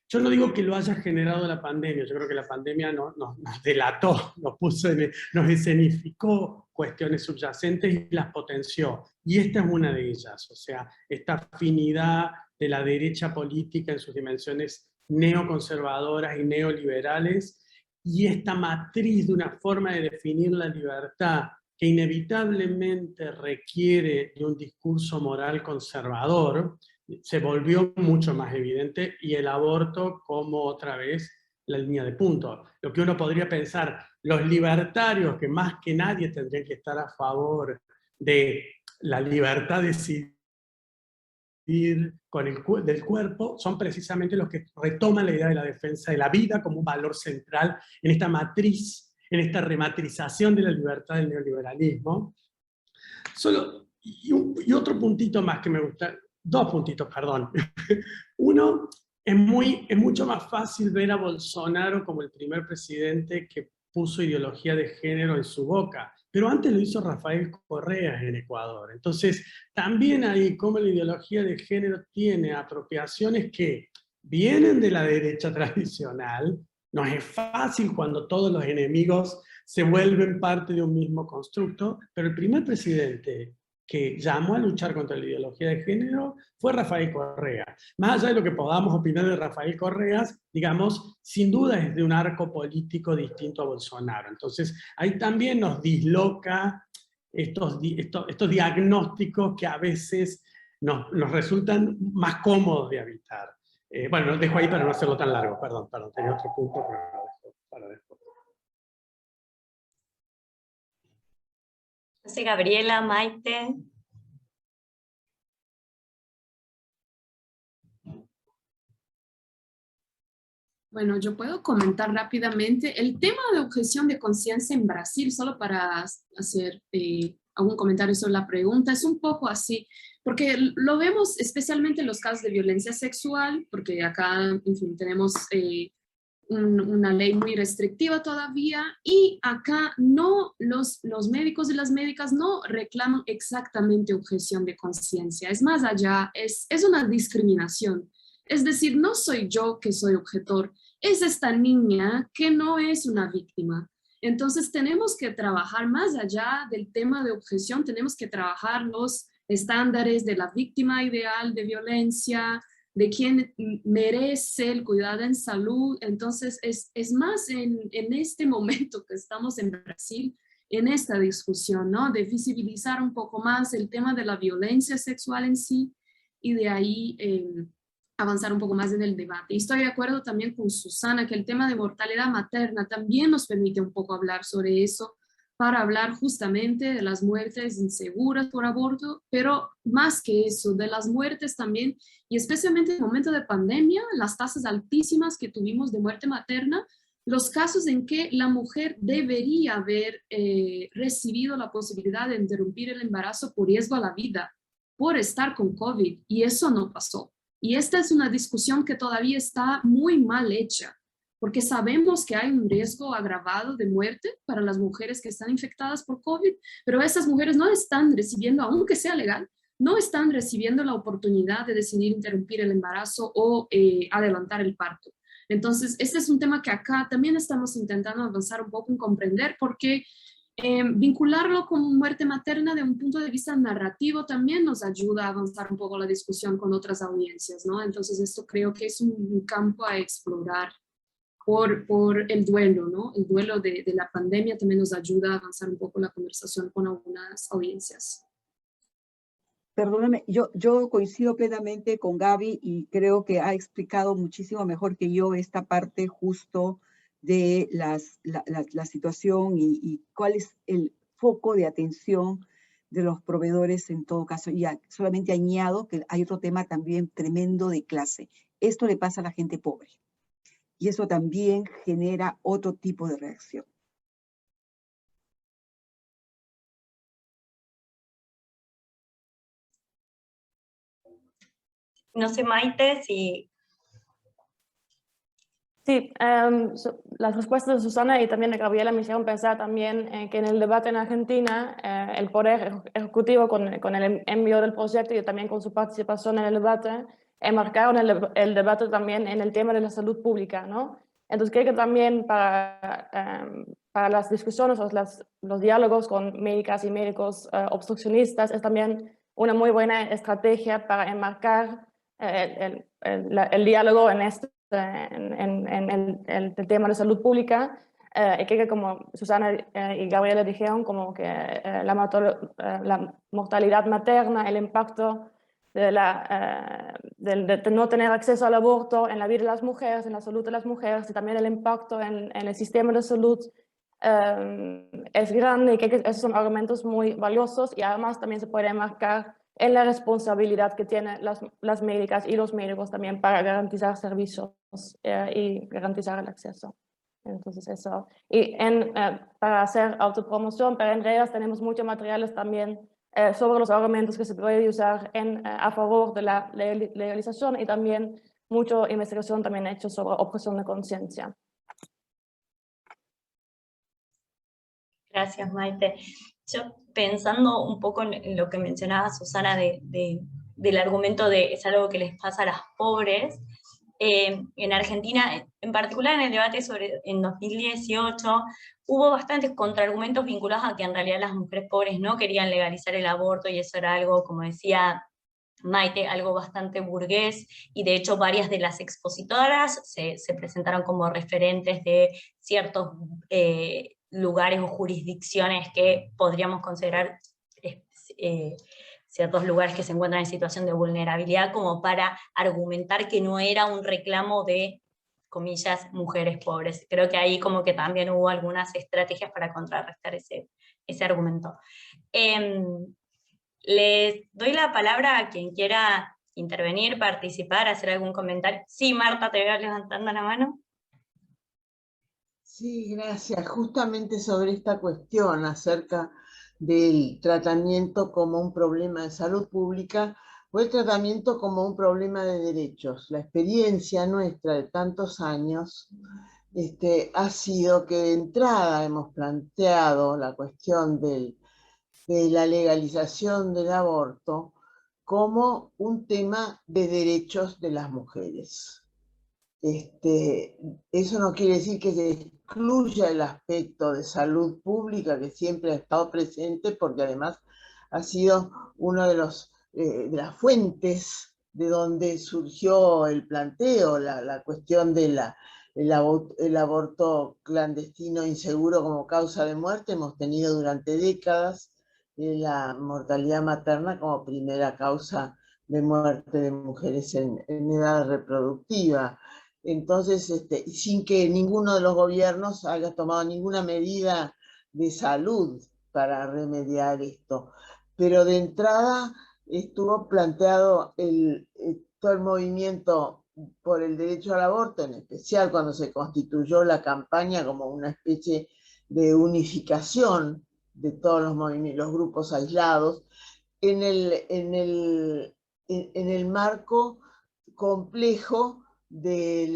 Yo no digo que lo haya generado la pandemia, yo creo que la pandemia nos delató, nos escenificó cuestiones subyacentes y las potenció. Y esta es una de ellas, o sea, esta afinidad de la derecha política en sus dimensiones neoconservadoras y neoliberales, y esta matriz de una forma de definir la libertad que inevitablemente requiere de un discurso moral conservador, se volvió mucho más evidente, y el aborto como otra vez la línea de punto. Lo que uno podría pensar, los libertarios que más que nadie tendrían que estar a favor de la libertad de decidir del cuerpo, son precisamente los que retoman la idea de la defensa de la vida como un valor central en esta matriz, en esta rematrización de la libertad del neoliberalismo. Y otro puntito más que me gusta, 2 puntitos, perdón. Uno, es mucho más fácil ver a Bolsonaro como el primer presidente que puso ideología de género en su boca, pero antes lo hizo Rafael Correa en Ecuador. Entonces, también ahí como la ideología de género tiene apropiaciones que vienen de la derecha tradicional. No es fácil cuando todos los enemigos se vuelven parte de un mismo constructo, pero el primer presidente que llamó a luchar contra la ideología de género fue Rafael Correa. Más allá de lo que podamos opinar de Rafael Correa, digamos, sin duda es de un arco político distinto a Bolsonaro. Entonces, ahí también nos disloca estos diagnósticos que a veces nos resultan más cómodos de habitar. Bueno, lo dejo ahí para no hacerlo tan largo, perdón, tenía otro punto, pero lo dejo para después. Entonces, Gabriela, Maite. Bueno, yo puedo comentar rápidamente el tema de objeción de conciencia en Brasil, solo para hacer algún comentario sobre la pregunta. Es un poco así, porque lo vemos especialmente en los casos de violencia sexual, porque acá, en fin, tenemos una ley muy restrictiva todavía, y acá no, los médicos y las médicas no reclaman exactamente objeción de conciencia. Es más allá, es una discriminación. Es decir, no soy yo que soy objetor, es esta niña que no es una víctima. Entonces tenemos que trabajar más allá del tema de objeción, tenemos que trabajar los estándares de la víctima ideal de violencia, de quien merece el cuidado en salud. Entonces es más en este momento que estamos en Brasil, en esta discusión, ¿no? De visibilizar un poco más el tema de la violencia sexual en sí y de ahí avanzar un poco más en el debate. Y estoy de acuerdo también con Susana que el tema de mortalidad materna también nos permite un poco hablar sobre eso, para hablar justamente de las muertes inseguras por aborto, pero más que eso, de las muertes también, y especialmente en el momento de pandemia, las tasas altísimas que tuvimos de muerte materna, los casos en que la mujer debería haber recibido la posibilidad de interrumpir el embarazo por riesgo a la vida, por estar con COVID, y eso no pasó. Y esta es una discusión que todavía está muy mal hecha, porque sabemos que hay un riesgo agravado de muerte para las mujeres que están infectadas por COVID, pero esas mujeres no están recibiendo, aunque sea legal, no están recibiendo la oportunidad de decidir interrumpir el embarazo o adelantar el parto. Entonces, este es un tema que acá también estamos intentando avanzar un poco en comprender, porque vincularlo con muerte materna de un punto de vista narrativo también nos ayuda a avanzar un poco la discusión con otras audiencias, ¿no? Entonces, esto creo que es un campo a explorar por el duelo, ¿no? El duelo de la pandemia también nos ayuda a avanzar un poco la conversación con algunas audiencias. Perdóname, yo coincido plenamente con Gaby y creo que ha explicado muchísimo mejor que yo esta parte justo de la situación y cuál es el foco de atención de los proveedores en todo caso. Y solamente añado que hay otro tema también tremendo de clase. Esto le pasa a la gente pobre. Y eso también genera otro tipo de reacción. No sé, Maite, si... Sí, las respuestas de Susana y también de Gabriela me hicieron pensar también que en el debate en Argentina, el Poder Ejecutivo con el envío del proyecto y también con su participación en el debate, enmarcaron el debate también en el tema de la salud pública, ¿no? Entonces creo que también para las discusiones o los diálogos con médicas y médicos obstruccionistas es también una muy buena estrategia para enmarcar el diálogo en el tema de salud pública, y que como Susana y Gabriela dijeron, como que la mortalidad materna, el impacto de no tener acceso al aborto en la vida de las mujeres, en la salud de las mujeres, y también el impacto en el sistema de salud es grande, y que esos son argumentos muy valiosos, y además también se puede enmarcar en la responsabilidad que tienen las médicas y los médicos también para garantizar servicios y garantizar el acceso. Entonces eso. Y para hacer autopromoción, para en redes tenemos muchos materiales también sobre los argumentos que se puede usar a favor de la legalización, y también mucha investigación también hecha sobre objeción de conciencia. Gracias, Maite. Yo pensando un poco en lo que mencionaba Susana del argumento de es algo que les pasa a las pobres, en Argentina, en particular en el debate en 2018, hubo bastantes contraargumentos vinculados a que en realidad las mujeres pobres no querían legalizar el aborto, y eso era algo, como decía Maite, algo bastante burgués, y de hecho varias de las expositoras se presentaron como referentes de ciertos lugares o jurisdicciones que podríamos considerar ciertos lugares que se encuentran en situación de vulnerabilidad, como para argumentar que no era un reclamo de, comillas, mujeres pobres. Creo que ahí como que también hubo algunas estrategias para contrarrestar ese argumento. Les doy la palabra a quien quiera intervenir, participar, hacer algún comentario. Sí, Marta, te veo levantando la mano. Sí, gracias. Justamente sobre esta cuestión acerca del tratamiento como un problema de salud pública o el tratamiento como un problema de derechos. La experiencia nuestra de tantos años ha sido que de entrada hemos planteado la cuestión de la legalización del aborto como un tema de derechos de las mujeres. Eso no quiere decir que se excluya el aspecto de salud pública que siempre ha estado presente, porque además ha sido uno de las fuentes de donde surgió el planteo, la cuestión de el aborto clandestino inseguro como causa de muerte. Hemos tenido durante décadas la mortalidad materna como primera causa de muerte de mujeres en edad reproductiva. Entonces, sin que ninguno de los gobiernos haya tomado ninguna medida de salud para remediar esto. Pero de entrada estuvo planteado todo el movimiento por el derecho al aborto, en especial cuando se constituyó la campaña como una especie de unificación de todos los grupos aislados, en el marco complejo de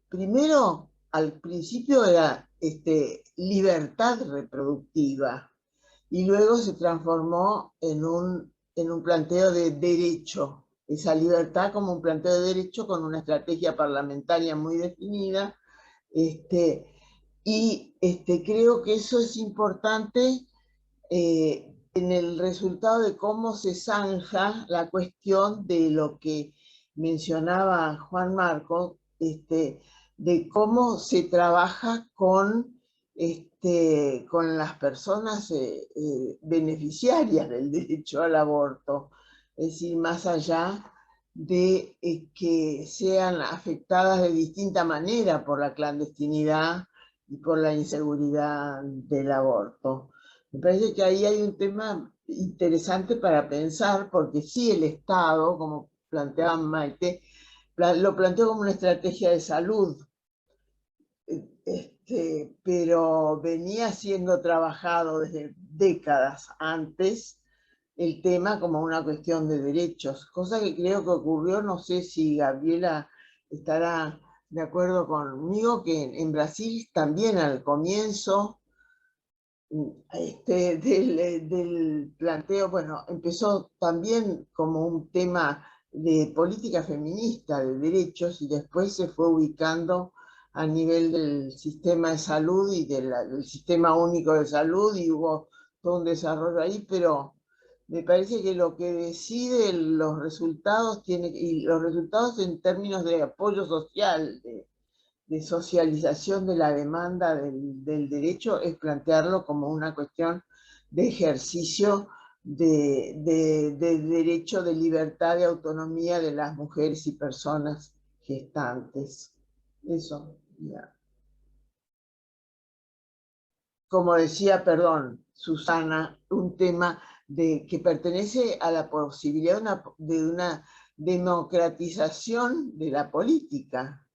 primero, al principio era libertad reproductiva, y luego se transformó en un planteo de derecho, esa libertad como un planteo de derecho con una estrategia parlamentaria muy definida, y creo que eso es importante en el resultado de cómo se zanja la cuestión de lo que mencionaba Juan Marcos, de cómo se trabaja con las personas beneficiarias del derecho al aborto, es decir, más allá de que sean afectadas de distinta manera por la clandestinidad y por la inseguridad del aborto. Me parece que ahí hay un tema interesante para pensar, porque sí, el Estado, como planteaba Maite, lo planteó como una estrategia de salud, pero venía siendo trabajado desde décadas antes el tema como una cuestión de derechos, cosa que creo que ocurrió, no sé si Gabriela estará de acuerdo conmigo, que en Brasil también al comienzo del planteo, bueno, empezó también como un tema de política feminista, de derechos, y después se fue ubicando a nivel del sistema de salud y del sistema único de salud, y hubo todo un desarrollo ahí, pero me parece que lo que decide los resultados y los resultados en términos de apoyo social, de socialización de la demanda del derecho, es plantearlo como una cuestión de ejercicio de derecho, de libertad, de autonomía de las mujeres y personas gestantes. Eso, ya. Como decía, perdón, Susana, un tema que pertenece a la posibilidad de una democratización de la política,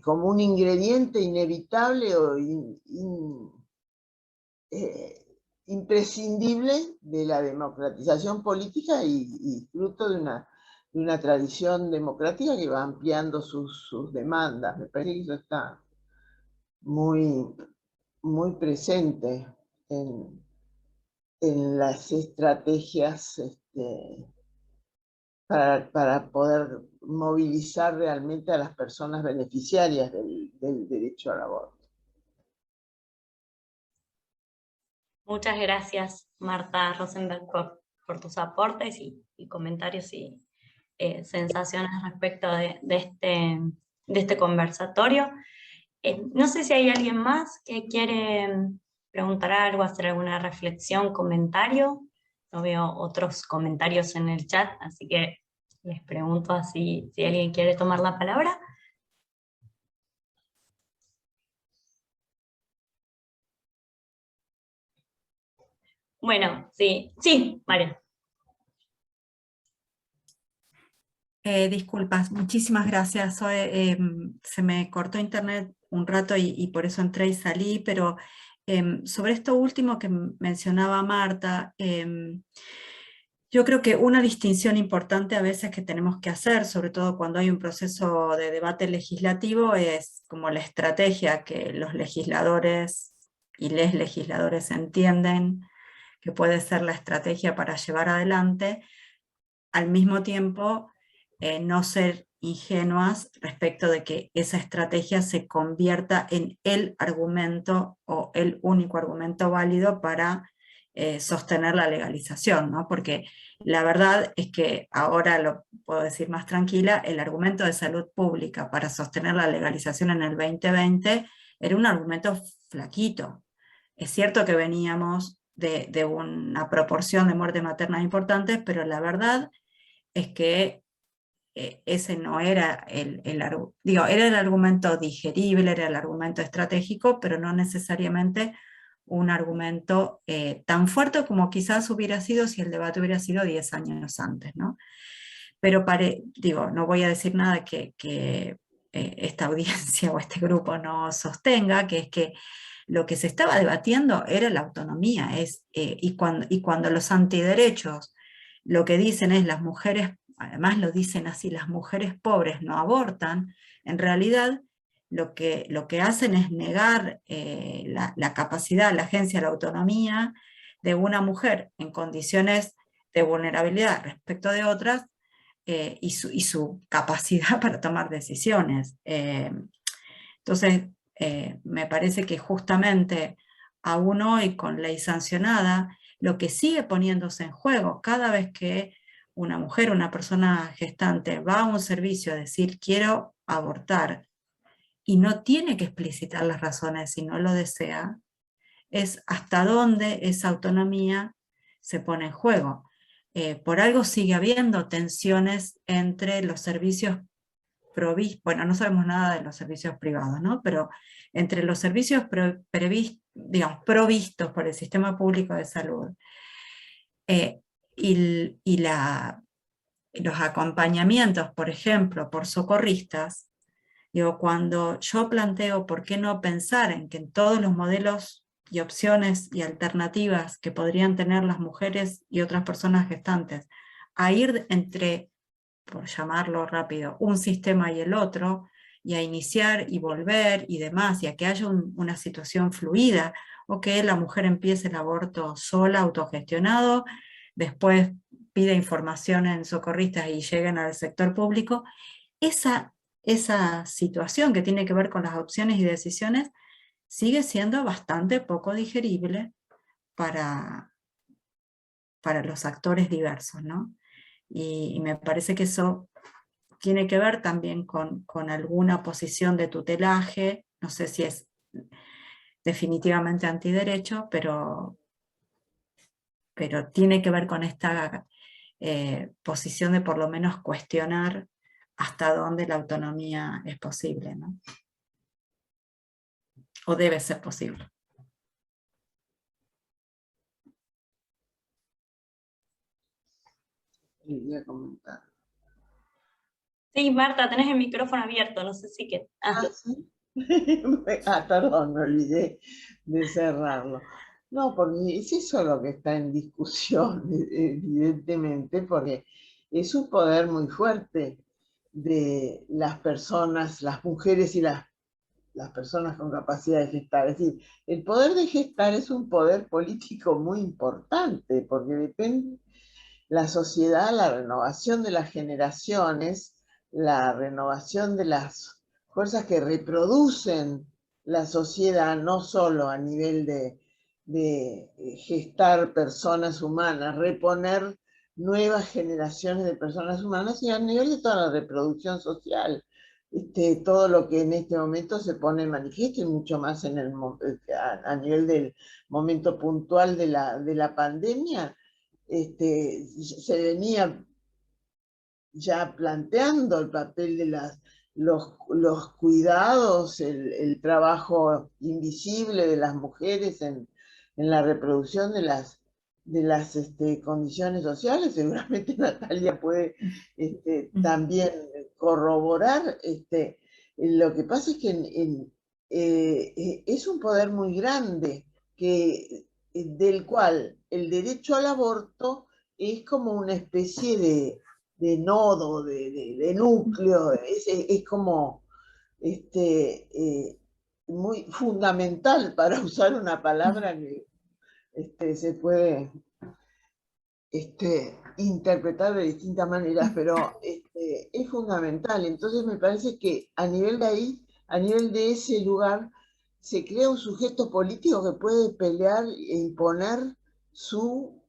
como un ingrediente inevitable o imprescindible de la democratización política, y fruto de una tradición democrática que va ampliando sus demandas. Me parece que eso está muy, muy presente en las estrategias para poder movilizar realmente a las personas beneficiarias del derecho al aborto. Muchas gracias, Marta Rosenberg, por tus aportes y comentarios y sensaciones respecto de este conversatorio. No sé si hay alguien más que quiere preguntar algo, hacer alguna reflexión, comentario. No veo otros comentarios en el chat, así que les pregunto así si alguien quiere tomar la palabra. Bueno, sí, María. Disculpas, muchísimas gracias. Se me cortó internet un rato y por eso entré y salí, pero sobre esto último que mencionaba Marta, yo creo que una distinción importante a veces que tenemos que hacer, sobre todo cuando hay un proceso de debate legislativo, es como la estrategia que los legisladores y les legisladores entienden que puede ser la estrategia para llevar adelante, al mismo tiempo no ser ingenuas respecto de que esa estrategia se convierta en el argumento o el único argumento válido para sostener la legalización, ¿no? Porque la verdad es que ahora lo puedo decir más tranquila, el argumento de salud pública para sostener la legalización en el 2020 era un argumento flaquito. Es cierto que veníamos de una proporción de muerte materna importantes, pero la verdad es que ese no era era el argumento digerible, era el argumento estratégico, pero no necesariamente un argumento tan fuerte como quizás hubiera sido si el debate hubiera sido 10 años antes, ¿no? Pero no voy a decir nada que esta audiencia o este grupo no sostenga, que es que lo que se estaba debatiendo era la autonomía, y cuando los antiderechos lo que dicen es las mujeres, además lo dicen así, las mujeres pobres no abortan, en realidad lo que hacen es negar la capacidad, la agencia, la autonomía de una mujer en condiciones de vulnerabilidad respecto de otras, y su capacidad para tomar decisiones. Entonces, me parece que justamente aún hoy con ley sancionada, lo que sigue poniéndose en juego cada vez que una mujer, una persona gestante va a un servicio a decir quiero abortar y no tiene que explicitar las razones si no lo desea, es hasta dónde esa autonomía se pone en juego. Por algo sigue habiendo tensiones entre los servicios bueno, no sabemos nada de los servicios privados, ¿no? Pero entre los servicios provistos por el sistema público de salud y los acompañamientos, por ejemplo, por socorristas, cuando yo planteo por qué no pensar en que en todos los modelos y opciones y alternativas que podrían tener las mujeres y otras personas gestantes, a ir entre, por llamarlo rápido, un sistema y el otro, y a iniciar y volver y demás, y a que haya una situación fluida, o que la mujer empiece el aborto sola, autogestionado, después pida información en socorristas y lleguen al sector público, esa situación que tiene que ver con las opciones y decisiones sigue siendo bastante poco digerible para los actores diversos, ¿no? Y me parece que eso tiene que ver también con alguna posición de tutelaje, no sé si es definitivamente antiderecho, pero tiene que ver con esta posición de por lo menos cuestionar hasta dónde la autonomía es posible, ¿no? O debe ser posible. Quería comentar. Sí, Marta, tenés el micrófono abierto, no sé si que... ¿Sí? Perdón, me olvidé de cerrarlo. No, porque es eso lo que está en discusión, evidentemente, porque es un poder muy fuerte de las personas, las mujeres y las personas con capacidad de gestar. Es decir, el poder de gestar es un poder político muy importante, porque depende la sociedad, la renovación de las generaciones, la renovación de las fuerzas que reproducen la sociedad, no solo a nivel de gestar personas humanas, reponer nuevas generaciones de personas humanas, sino a nivel de toda la reproducción social. Todo lo que en este momento se pone en manifiesto y mucho más a nivel del momento puntual de la pandemia, se venía ya planteando el papel de los cuidados, el trabajo invisible de las mujeres en la reproducción de las condiciones sociales. Seguramente Natalia puede también corroborar. Lo que pasa es que es un poder muy grande del cual el derecho al aborto es como una especie de nodo, de núcleo, es como muy fundamental, para usar una palabra que se puede interpretar de distintas maneras, pero es fundamental. Entonces me parece que a nivel de ahí, a nivel de ese lugar, se crea un sujeto político que puede pelear e imponer su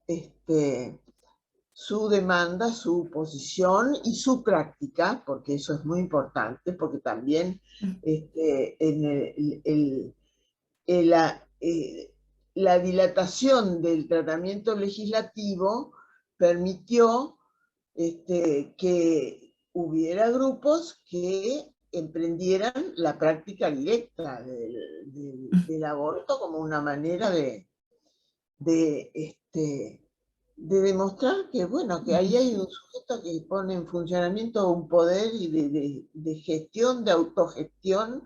demanda, su posición y su práctica, porque eso es muy importante, porque también la dilatación del tratamiento legislativo permitió que hubiera grupos que emprendieran la práctica directa del aborto como una manera de demostrar que, bueno, que ahí hay un sujeto que pone en funcionamiento un poder y de gestión, de autogestión,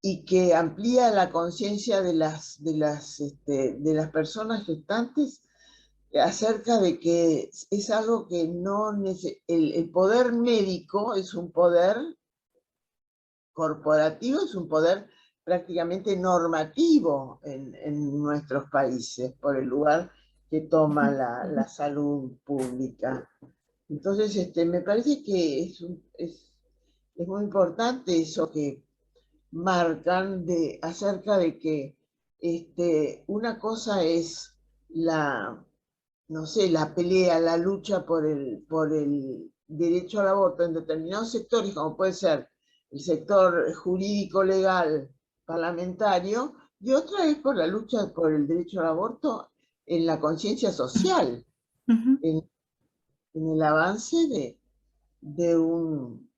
y que amplía la conciencia de las personas gestantes acerca de que es algo que no el poder médico es un poder corporativo, es un poder prácticamente normativo en nuestros países, por el lugar que toma la salud pública. Entonces, me parece que es muy importante eso que marcan acerca de que una cosa es no sé, la pelea, la lucha por el derecho al aborto en determinados sectores, como puede ser el sector jurídico, legal, parlamentario, y otra es por la lucha por el derecho al aborto en la conciencia social, en el avance de un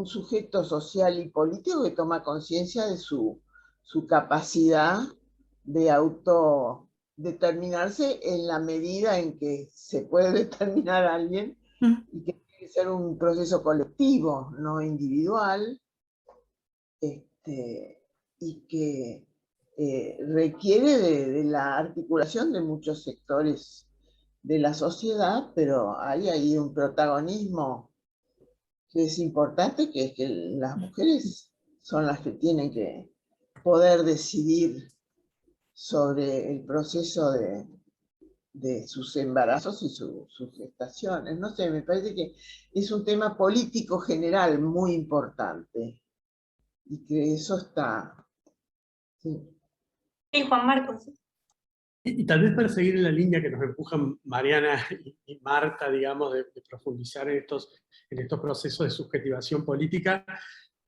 sujeto social y político que toma conciencia de su capacidad de autodeterminarse en la medida en que se puede determinar a alguien, y que tiene que ser un proceso colectivo, no individual, y que requiere de la articulación de muchos sectores de la sociedad, pero hay ahí un protagonismo que es importante, que es que las mujeres son las que tienen que poder decidir sobre el proceso de sus embarazos y sus gestaciones. No sé, me parece que es un tema político general muy importante, y que eso está... Sí. Sí, Juan Marcos. Y tal vez para seguir en la línea que nos empujan Mariana y Marta, digamos, de profundizar en estos procesos de subjetivación política,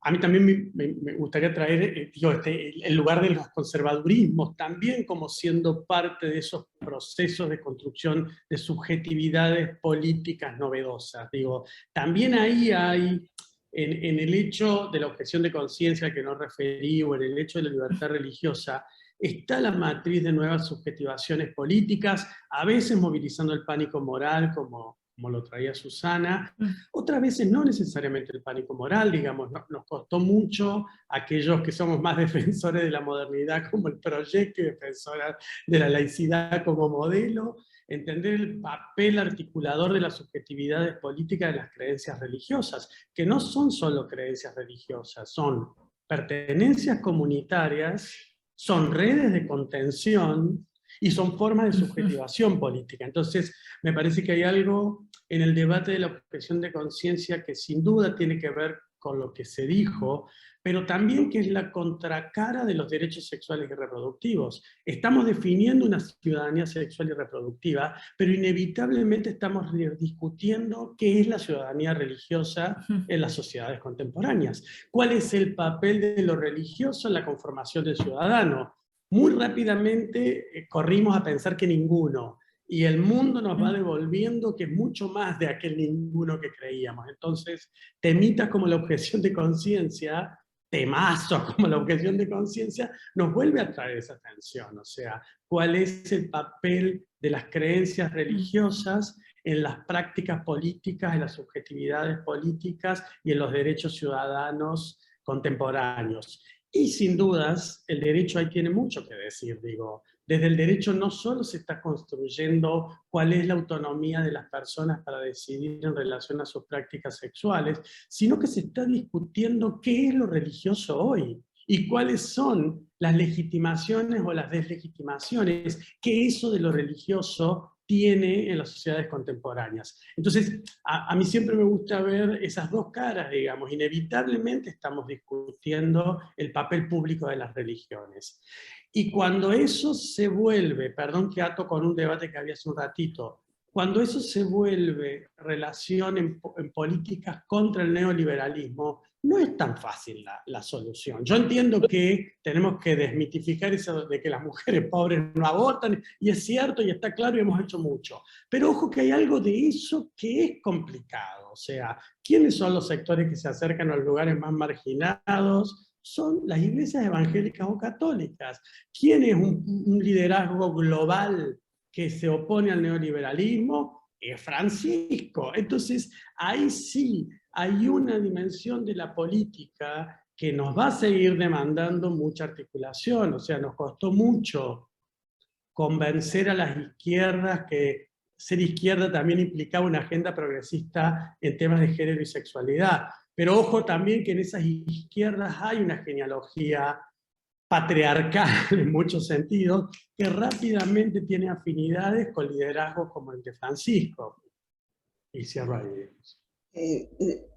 a mí también me gustaría traer el lugar de los conservadurismos, también como siendo parte de esos procesos de construcción de subjetividades políticas novedosas. Digo, también ahí hay, en el hecho de la objeción de conciencia al que no referí, o en el hecho de la libertad religiosa, está la matriz de nuevas subjetivaciones políticas, a veces movilizando el pánico moral, como lo traía Susana, otras veces no necesariamente el pánico moral, digamos, nos costó mucho aquellos que somos más defensores de la modernidad como el proyecto y defensores de la laicidad como modelo, entender el papel articulador de las subjetividades políticas de las creencias religiosas, que no son solo creencias religiosas, son pertenencias comunitarias, son redes de contención y son formas de subjetivación política. Entonces, me parece que hay algo en el debate de la objeción de conciencia que sin duda tiene que ver con lo que se dijo, pero también que es la contracara de los derechos sexuales y reproductivos. Estamos definiendo una ciudadanía sexual y reproductiva, pero inevitablemente estamos discutiendo qué es la ciudadanía religiosa en las sociedades contemporáneas. ¿Cuál es el papel de lo religioso en la conformación del ciudadano? Muy rápidamente corrimos a pensar que ninguno, y el mundo nos va devolviendo que es mucho más de aquel ninguno que creíamos. Entonces, temitas como la objeción de conciencia, temazos como la objeción de conciencia, nos vuelve a traer esa tensión. O sea, ¿cuál es el papel de las creencias religiosas en las prácticas políticas, en las subjetividades políticas y en los derechos ciudadanos contemporáneos? Y sin dudas, el derecho ahí tiene mucho que decir, digo. Desde el derecho no solo se está construyendo cuál es la autonomía de las personas para decidir en relación a sus prácticas sexuales, sino que se está discutiendo qué es lo religioso hoy y cuáles son las legitimaciones o las deslegitimaciones que eso de lo religioso tiene en las sociedades contemporáneas. Entonces, a mí siempre me gusta ver esas dos caras, digamos. Inevitablemente estamos discutiendo el papel público de las religiones. Y cuando eso se vuelve, perdón que ato con un debate que había hace un ratito, cuando eso se vuelve relación en políticas contra el neoliberalismo, no es tan fácil la solución. Yo entiendo que tenemos que desmitificar eso de que las mujeres pobres no abortan, y es cierto, y está claro, y hemos hecho mucho. Pero ojo que hay algo de eso que es complicado. O sea, ¿quiénes son los sectores que se acercan a los lugares más marginados? Son las iglesias evangélicas o católicas. ¿Quién es un liderazgo global que se opone al neoliberalismo? Es Francisco. Entonces, ahí sí hay una dimensión de la política que nos va a seguir demandando mucha articulación. O sea, nos costó mucho convencer a las izquierdas que ser izquierda también implicaba una agenda progresista en temas de género y sexualidad. Pero ojo también que en esas izquierdas hay una genealogía patriarcal en muchos sentidos, que rápidamente tiene afinidades con liderazgos como el de Francisco. Y cierro ahí.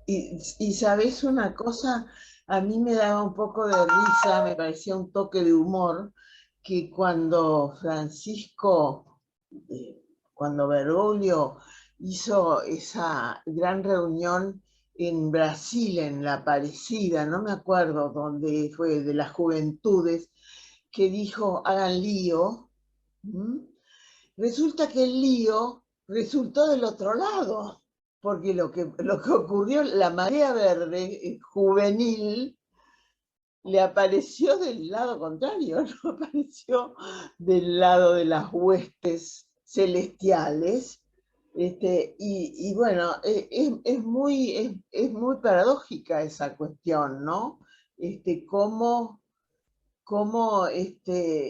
Y sabes una cosa, a mí me daba un poco de risa, me parecía un toque de humor, que cuando Francisco, cuando Bergoglio hizo esa gran reunión en Brasil, en la Aparecida, no me acuerdo dónde fue, de las juventudes, que dijo, hagan lío, resulta que el lío resultó del otro lado, porque lo que ocurrió, la marea verde juvenil le apareció del lado contrario, no apareció del lado de las huestes celestiales. Y bueno, es muy paradójica esa cuestión, ¿no? Cómo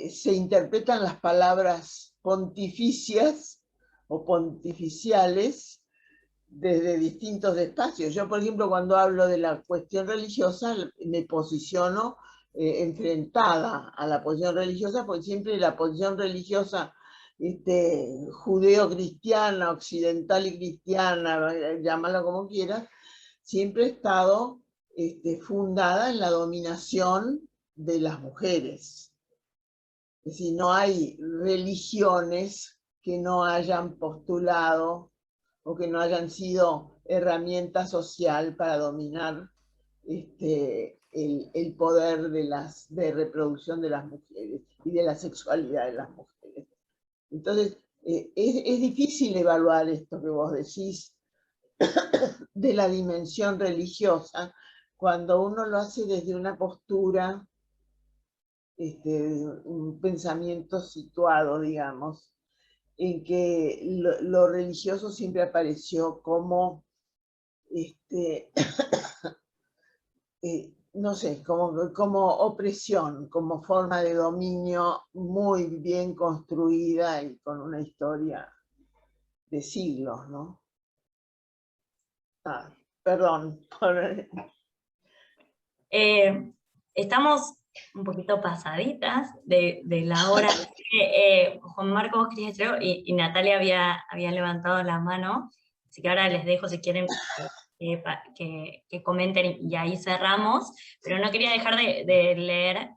se interpretan las palabras pontificias o pontificiales desde distintos espacios. Yo, por ejemplo, cuando hablo de la cuestión religiosa, me posiciono enfrentada a la posición religiosa, porque siempre la posición religiosa judeo-cristiana, occidental y cristiana, llámala como quieras, siempre ha estado fundada en la dominación de las mujeres. Es decir, no hay religiones que no hayan postulado o que no hayan sido herramienta social para dominar el poder de reproducción de las mujeres y de la sexualidad de las mujeres. Entonces, es difícil evaluar esto que vos decís de la dimensión religiosa cuando uno lo hace desde una postura, un pensamiento situado, digamos, en que lo religioso siempre apareció como, no sé, como opresión, como forma de dominio muy bien construida y con una historia de siglos, ¿no? Perdón. Estamos un poquito pasaditas de la hora. Juan Marco, vos querías decir algo, y Natalia había levantado la mano, así que ahora les dejo si quieren que comenten y ahí cerramos, pero no quería dejar de leer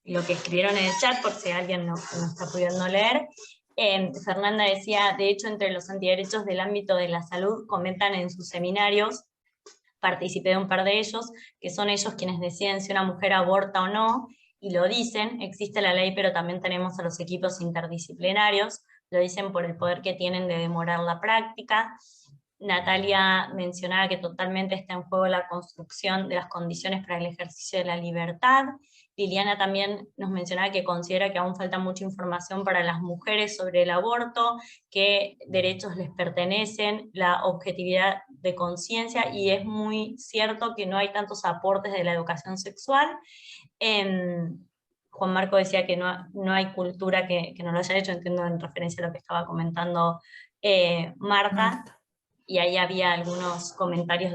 lo que escribieron en el chat por si alguien no está pudiendo leer. Fernanda decía, de hecho, entre los antiderechos del ámbito de la salud comentan en sus seminarios, participé de un par de ellos, que son ellos quienes deciden si una mujer aborta o no, y lo dicen, existe la ley, pero también tenemos a los equipos interdisciplinarios, lo dicen por el poder que tienen de demorar la práctica. Natalia mencionaba que totalmente está en juego la construcción de las condiciones para el ejercicio de la libertad. Liliana también nos mencionaba que considera que aún falta mucha información para las mujeres sobre el aborto, qué derechos les pertenecen, la objetividad de conciencia, y es muy cierto que no hay tantos aportes de la educación sexual. Juan Marco decía que no hay cultura que no lo haya hecho, entiendo en referencia a lo que estaba comentando Marta, y ahí había algunos comentarios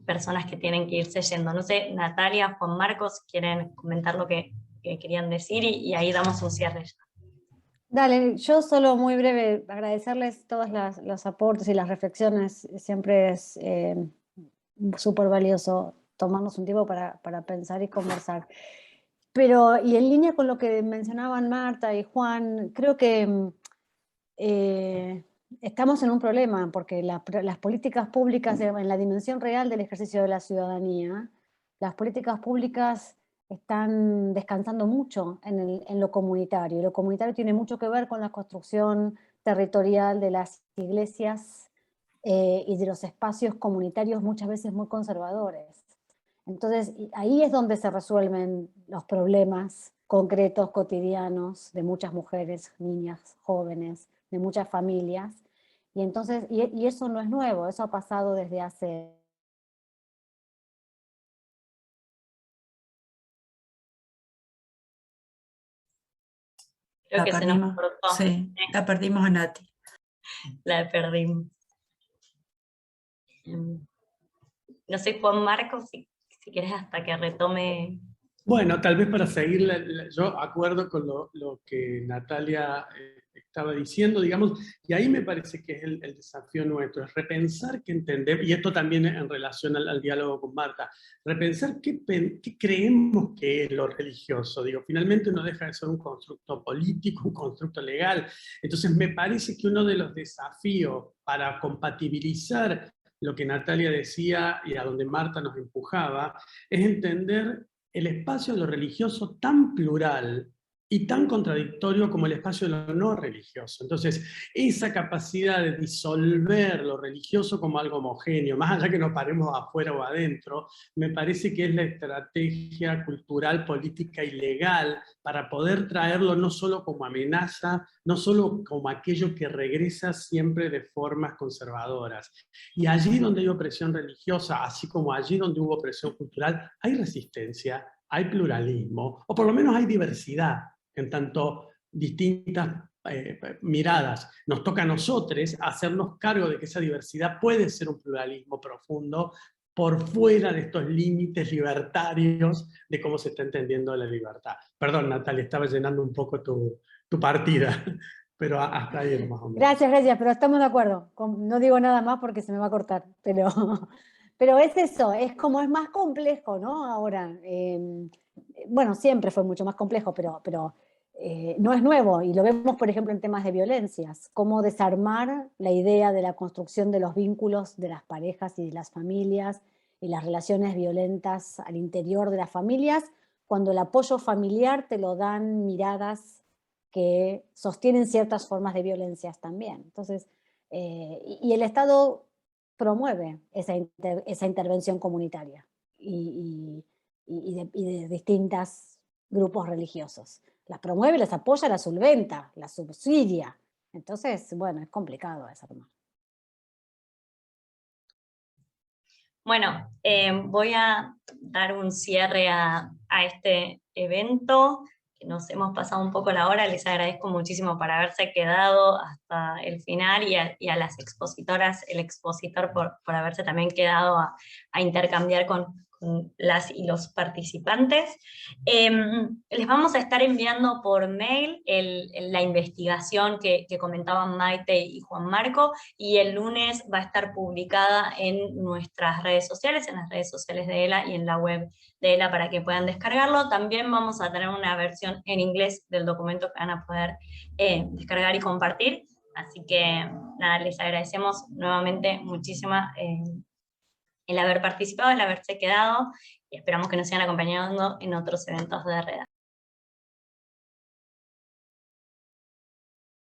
personas que tienen que irse yendo. No sé, Natalia, Juan Marcos, ¿quieren comentar lo que querían decir? Y ahí damos un cierre ya. Dale, yo solo muy breve, agradecerles todos los aportes y las reflexiones, siempre es súper valioso tomarnos un tiempo para pensar y conversar. Pero, y en línea con lo que mencionaban Marta y Juan, creo que estamos en un problema, porque las políticas públicas, en la dimensión real del ejercicio de la ciudadanía, las políticas públicas están descansando mucho en lo comunitario. Y lo comunitario tiene mucho que ver con la construcción territorial de las iglesias y de los espacios comunitarios muchas veces muy conservadores. Entonces, ahí es donde se resuelven los problemas concretos, cotidianos, de muchas mujeres, niñas, jóvenes, de muchas familias. Y entonces, y eso no es nuevo, eso ha pasado desde hace... Creo La que se perdimos, nos cortó. sí, la perdimos a Nati. La perdimos. No sé, Juan Marcos, si quieres hasta que retome. Bueno, tal vez para seguir, yo acuerdo con lo que Natalia estaba diciendo, digamos, y ahí me parece que es el desafío nuestro, es repensar qué entender, y esto también en relación al diálogo con Marta, repensar qué creemos que es lo religioso. Digo, finalmente no deja de ser un constructo político, un constructo legal. Entonces me parece que uno de los desafíos para compatibilizar lo que Natalia decía y a donde Marta nos empujaba, es entender el espacio de lo religioso tan plural y tan contradictorio como el espacio de lo no religioso. Entonces, esa capacidad de disolver lo religioso como algo homogéneo, más allá que nos paremos afuera o adentro, me parece que es la estrategia cultural, política y legal para poder traerlo no solo como amenaza, no solo como aquello que regresa siempre de formas conservadoras. Y allí donde hay opresión religiosa, así como allí donde hubo opresión cultural, hay resistencia, hay pluralismo, o por lo menos hay diversidad, en tanto distintas miradas. Nos toca a nosotros hacernos cargo de que esa diversidad puede ser un pluralismo profundo por fuera de estos límites libertarios de cómo se está entendiendo la libertad. Perdón, Natalia, estaba llenando un poco tu partida, pero hasta ahí más o menos. Gracias, pero estamos de acuerdo. No digo nada más porque se me va a cortar, pero es eso, es como es más complejo, ¿no? Ahora, bueno, siempre fue mucho más complejo, pero no es nuevo, y lo vemos, por ejemplo, en temas de violencias, cómo desarmar la idea de la construcción de los vínculos de las parejas y de las familias, y las relaciones violentas al interior de las familias, cuando el apoyo familiar te lo dan miradas que sostienen ciertas formas de violencias también. Entonces, y el Estado promueve esa intervención comunitaria y de distintos grupos religiosos. Las promueve, las apoya, las solventa, las subsidia. Entonces, bueno, es complicado desarmar. Bueno, voy a dar un cierre a este evento, que nos hemos pasado un poco la hora. Les agradezco muchísimo por haberse quedado hasta el final, y a las expositoras, el expositor por haberse también quedado a intercambiar con las y los participantes. Les vamos a estar enviando por mail la investigación que comentaban Maite y Juan Marco, y el lunes va a estar publicada en nuestras redes sociales, en las redes sociales de ELA y en la web de ELA para que puedan descargarlo. También vamos a tener una versión en inglés del documento que van a poder descargar y compartir. Así que nada, les agradecemos nuevamente muchísimo el haber participado, el haberse quedado, y esperamos que nos sigan acompañando en otros eventos de Reda.